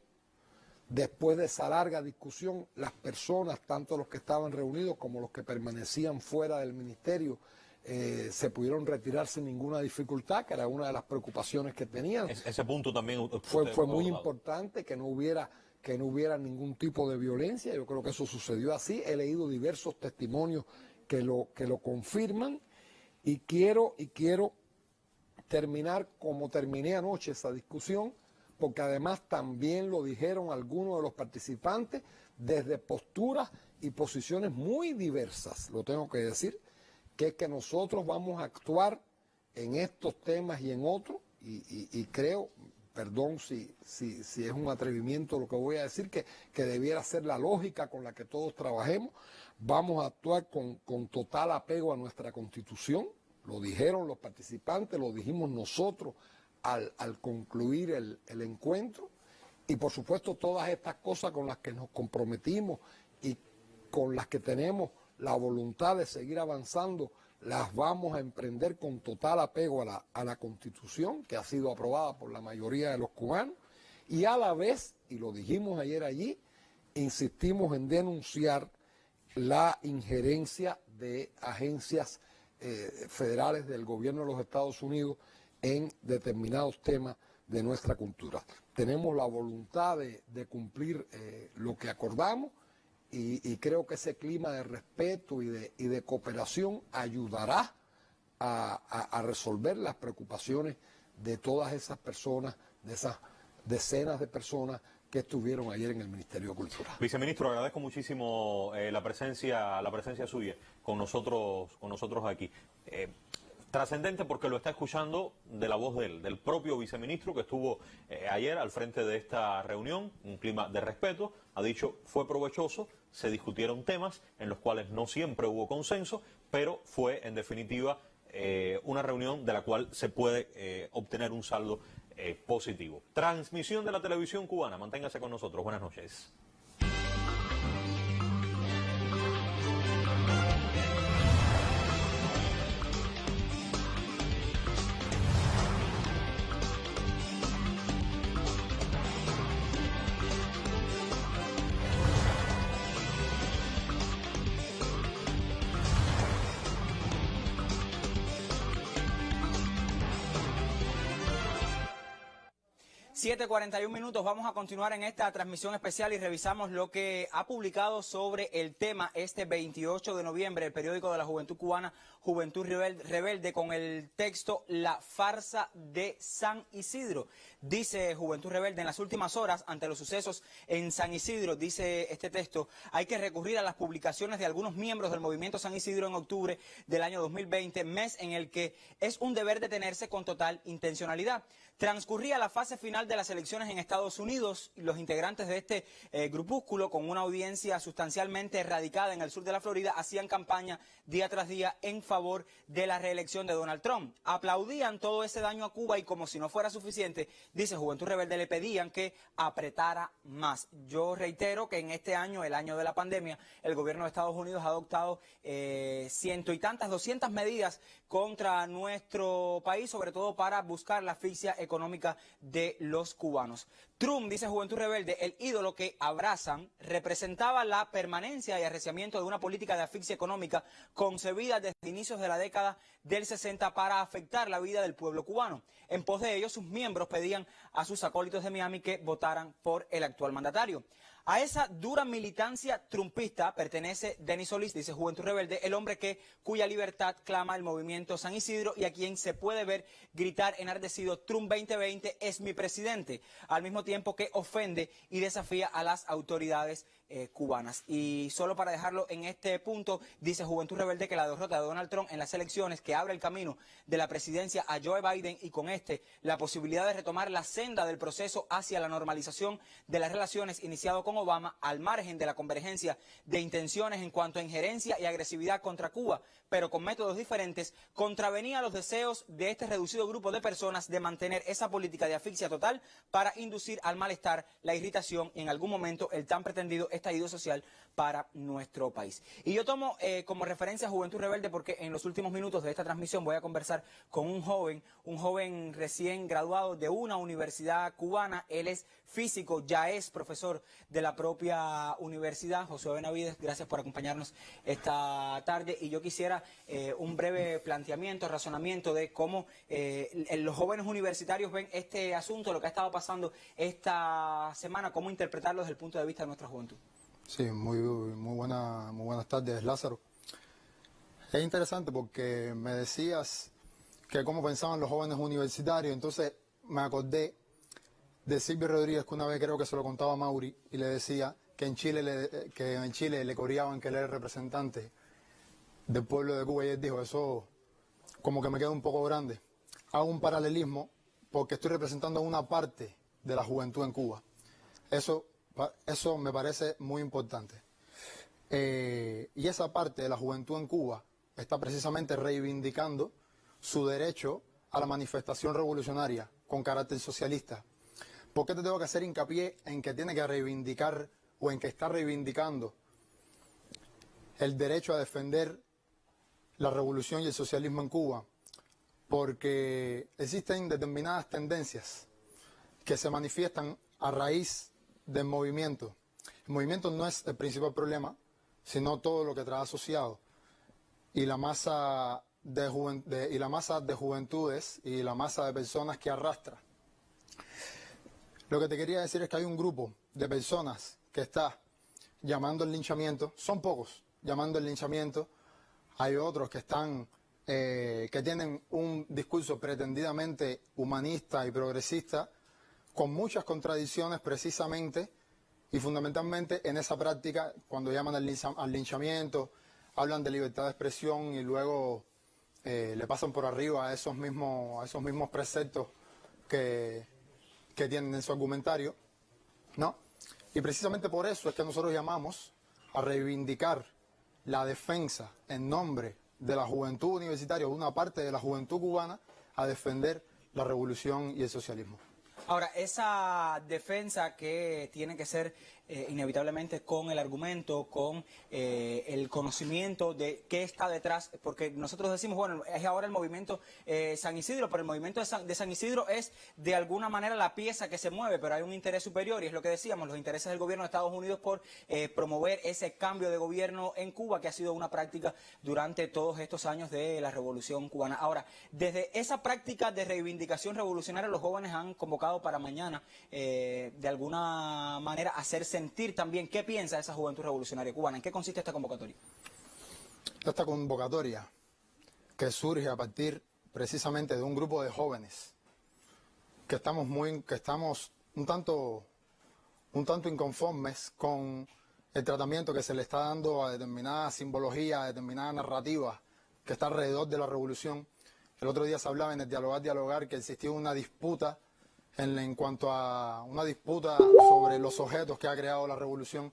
Después de esa larga discusión, las personas, tanto los que estaban reunidos como los que permanecían fuera del ministerio, se pudieron retirar sin ninguna dificultad, que era una de las preocupaciones que tenían. Ese punto también fue muy importante, que no hubiera ningún tipo de violencia. Yo creo que eso sucedió así. He leído diversos testimonios que lo confirman, y quiero terminar como terminé anoche esa discusión, porque además también lo dijeron algunos de los participantes desde posturas y posiciones muy diversas, lo tengo que decir, que es que nosotros vamos a actuar en estos temas y en otros, y creo, perdón si es un atrevimiento lo que voy a decir, que debiera ser la lógica con la que todos trabajemos. Vamos a actuar con total apego a nuestra Constitución, lo dijeron los participantes, lo dijimos nosotros al concluir el encuentro, y por supuesto todas estas cosas con las que nos comprometimos y con las que tenemos la voluntad de seguir avanzando, las vamos a emprender con total apego a la Constitución, que ha sido aprobada por la mayoría de los cubanos, y a la vez, y lo dijimos ayer allí, insistimos en denunciar la injerencia de agencias federales del gobierno de los Estados Unidos en determinados temas de nuestra cultura. Tenemos la voluntad de cumplir lo que acordamos, y creo que ese clima de respeto y de cooperación ayudará a resolver las preocupaciones de todas esas personas, de esas decenas de personas que estuvieron ayer en el Ministerio de Cultura. Viceministro, agradezco muchísimo la presencia suya con nosotros aquí. Trascendente porque lo está escuchando de la voz del propio viceministro, que estuvo ayer al frente de esta reunión, un clima de respeto, ha dicho fue provechoso, se discutieron temas en los cuales no siempre hubo consenso, pero fue en definitiva una reunión de la cual se puede obtener un saldo positivo. Transmisión de la televisión cubana, manténgase con nosotros, buenas noches. Siete 41 minutos, vamos a continuar en esta transmisión especial y revisamos lo que ha publicado sobre el tema este 28 de noviembre el periódico de la Juventud Cubana, Juventud Rebelde, con el texto La farsa de San Isidro. Dice Juventud Rebelde: en las últimas horas, ante los sucesos en San Isidro, dice este texto, hay que recurrir a las publicaciones de algunos miembros del movimiento San Isidro en octubre del año 2020, mes en el que es un deber detenerse con total intencionalidad. Transcurría la fase final de las elecciones en Estados Unidos y los integrantes de este grupúsculo, con una audiencia sustancialmente radicada en el sur de la Florida, hacían campaña día tras día en favor de la reelección de Donald Trump. Aplaudían todo ese daño a Cuba y, como si no fuera suficiente, dice Juventud Rebelde, le pedían que apretara más. Yo reitero que en este año, el año de la pandemia, el gobierno de Estados Unidos ha adoptado 200 medidas contra nuestro país, sobre todo para buscar la asfixia económica de los cubanos. Trump, dice Juventud Rebelde, el ídolo que abrazan, representaba la permanencia y arreciamiento de una política de asfixia económica concebida desde inicios de la década del 60 para afectar la vida del pueblo cubano. En pos de ello, sus miembros pedían a sus acólitos de Miami que votaran por el actual mandatario. A esa dura militancia trumpista pertenece Denis Solís, dice Juventud Rebelde, el hombre cuya libertad clama el movimiento San Isidro y a quien se puede ver gritar enardecido: Trump 2020 es mi presidente, al mismo tiempo que ofende y desafía a las autoridades cubanas. Y solo para dejarlo en este punto, dice Juventud Rebelde que la derrota de Donald Trump en las elecciones, que abre el camino de la presidencia a Joe Biden y con la posibilidad de retomar la senda del proceso hacia la normalización de las relaciones iniciado con Obama, al margen de la convergencia de intenciones en cuanto a injerencia y agresividad contra Cuba, pero con métodos diferentes, contravenía los deseos de este reducido grupo de personas de mantener esa política de asfixia total para inducir al malestar, la irritación y en algún momento el tan pretendido estallido social para nuestro país. Y yo tomo como referencia a Juventud Rebelde porque en los últimos minutos de esta transmisión voy a conversar con un joven recién graduado de una universidad cubana. Él es físico, ya es profesor de la propia universidad. Josué Benavides, gracias por acompañarnos esta tarde. Y yo quisiera un breve planteamiento, razonamiento de cómo los jóvenes universitarios ven este asunto, lo que ha estado pasando esta semana, cómo interpretarlo desde el punto de vista de nuestra juventud. Sí, muy buenas tardes, Lázaro. Es interesante porque me decías que cómo pensaban los jóvenes universitarios, entonces me acordé de Silvio Rodríguez, que una vez creo que se lo contaba a Mauri, y le decía que en Chile le coreaban que él era el representante del pueblo de Cuba, y él dijo, eso como que me queda un poco grande. Hago un paralelismo porque estoy representando a una parte de la juventud en Cuba. Eso me parece muy importante. Y esa parte de la juventud en Cuba está precisamente reivindicando su derecho a la manifestación revolucionaria con carácter socialista. ¿Por qué te tengo que hacer hincapié en que tiene que reivindicar o en que está reivindicando el derecho a defender la revolución y el socialismo en Cuba? Porque existen determinadas tendencias que se manifiestan a raíz del movimiento. El movimiento no es el principal problema, sino todo lo que trae asociado. Y la masa de juventudes y la masa de personas que arrastra. Lo que te quería decir es que hay un grupo de personas que está llamando al linchamiento, son pocos llamando al linchamiento, hay otros que están, que tienen un discurso pretendidamente humanista y progresista, con muchas contradicciones precisamente y fundamentalmente en esa práctica, cuando llaman al linchamiento, hablan de libertad de expresión y luego le pasan por arriba a esos mismos preceptos que tienen en su argumentario, ¿no? Y precisamente por eso es que nosotros llamamos a reivindicar la defensa en nombre de la juventud universitaria, una parte de la juventud cubana, a defender la revolución y el socialismo. Ahora, esa defensa que tiene que ser inevitablemente con el argumento, con el conocimiento de qué está detrás, porque nosotros decimos, bueno, es ahora el movimiento San Isidro, pero el movimiento de San Isidro es de alguna manera la pieza que se mueve, pero hay un interés superior y es lo que decíamos, los intereses del gobierno de Estados Unidos por promover ese cambio de gobierno en Cuba, que ha sido una práctica durante todos estos años de la Revolución Cubana. Ahora, desde esa práctica de reivindicación revolucionaria, los jóvenes han convocado para mañana, de alguna manera, hacer sentir también qué piensa esa juventud revolucionaria cubana. ¿En qué consiste esta convocatoria? Esta convocatoria que surge a partir precisamente de un grupo de jóvenes que estamos un tanto inconformes con el tratamiento que se le está dando a determinada simbología, a determinada narrativa que está alrededor de la revolución. El otro día se hablaba en el dialogar que existía una disputa en cuanto a una disputa sobre los objetos que ha creado la revolución,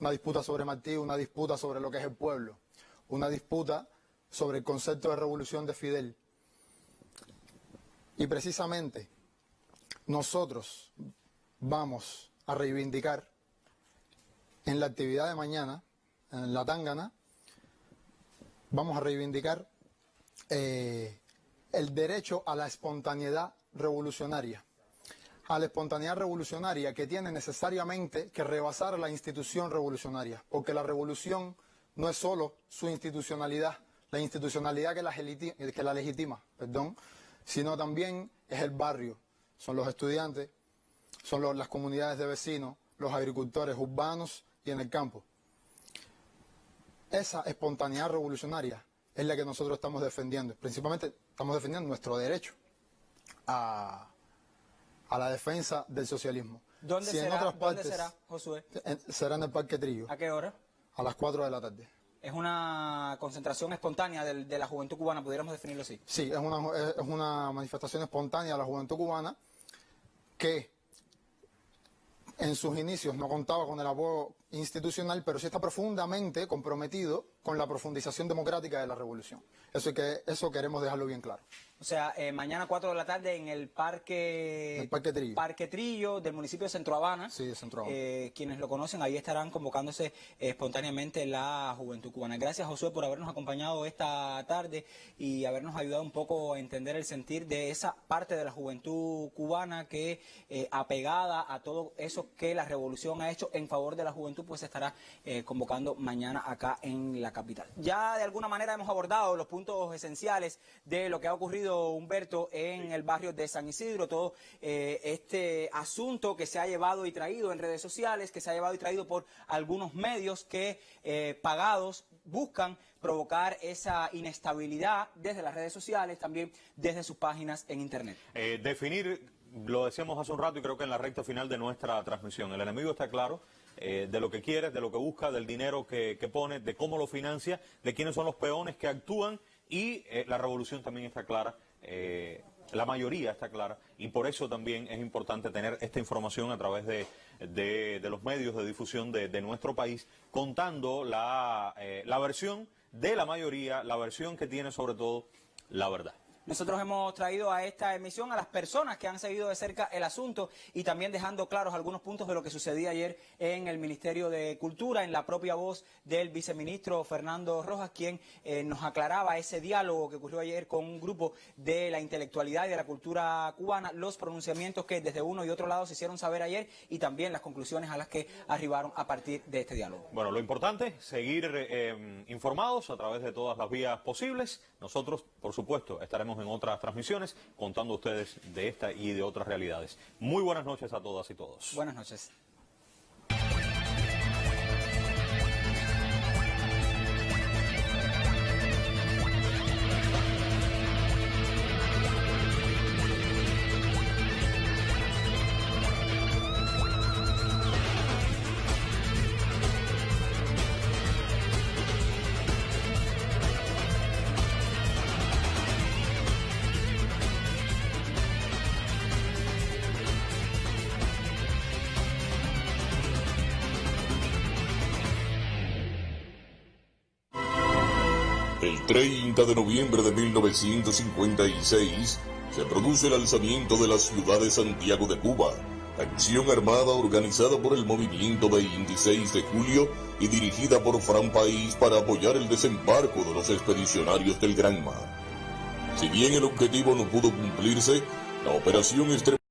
una disputa sobre Martí, una disputa sobre lo que es el pueblo, una disputa sobre el concepto de revolución de Fidel. Y precisamente nosotros vamos a reivindicar en la actividad de mañana, en la Tangana, vamos a reivindicar el derecho a la espontaneidad revolucionaria. A la espontaneidad revolucionaria que tiene necesariamente que rebasar la institución revolucionaria, porque la revolución no es solo su institucionalidad, la institucionalidad que la legitima, sino también es el barrio, son los estudiantes, son las comunidades de vecinos, los agricultores urbanos y en el campo. Esa espontaneidad revolucionaria es la que nosotros estamos defendiendo. Principalmente estamos defendiendo nuestro derecho a la defensa del socialismo. ¿Dónde será, Josué? Será en el Parque Trillo. ¿A qué hora? A las 4 de la tarde. ¿Es una concentración espontánea de la juventud cubana, pudiéramos definirlo así? Sí, es una manifestación espontánea de la juventud cubana que en sus inicios no contaba con el apoyo institucional, pero sí está profundamente comprometido con la profundización democrática de la revolución. Eso queremos dejarlo bien claro. O sea, mañana 4 de la tarde en el Parque Trillo. Parque Trillo del municipio de Centro Habana. Sí, de Centro Habana. Quienes lo conocen, ahí estarán convocándose espontáneamente la juventud cubana. Gracias, Josué, por habernos acompañado esta tarde y habernos ayudado un poco a entender el sentir de esa parte de la juventud cubana que, apegada a todo eso que la revolución ha hecho en favor de la juventud, pues se estará convocando mañana acá en la capital. Ya de alguna manera hemos abordado los puntos esenciales de lo que ha ocurrido, Humberto, en el barrio de San Isidro, todo este asunto que se ha llevado y traído en redes sociales, que se ha llevado y traído por algunos medios que pagados buscan provocar esa inestabilidad desde las redes sociales, también desde sus páginas en internet. Definir, lo decíamos hace un rato y creo que en la recta final de nuestra transmisión, el enemigo está claro. De lo que quiere, de lo que busca, del dinero que pone, de cómo lo financia, de quiénes son los peones que actúan y la revolución también está clara, la mayoría está clara y por eso también es importante tener esta información a través de los medios de difusión de nuestro país, contando la versión de la mayoría, la versión que tiene sobre todo la verdad. Nosotros hemos traído a esta emisión a las personas que han seguido de cerca el asunto y también dejando claros algunos puntos de lo que sucedía ayer en el Ministerio de Cultura, en la propia voz del viceministro Fernando Rojas, quien nos aclaraba ese diálogo que ocurrió ayer con un grupo de la intelectualidad y de la cultura cubana, los pronunciamientos que desde uno y otro lado se hicieron saber ayer y también las conclusiones a las que arribaron a partir de este diálogo. Bueno, lo importante, seguir informados a través de todas las vías posibles. Nosotros, por supuesto, estaremos en otras transmisiones contando a ustedes de esta y de otras realidades. Muy buenas noches a todas y todos. Buenas noches. El 30 de noviembre de 1956 se produce el alzamiento de la ciudad de Santiago de Cuba, acción armada organizada por el movimiento 26 de julio y dirigida por Fran País para apoyar el desembarco de los expedicionarios del Granma. Si bien el objetivo no pudo cumplirse, la operación extrema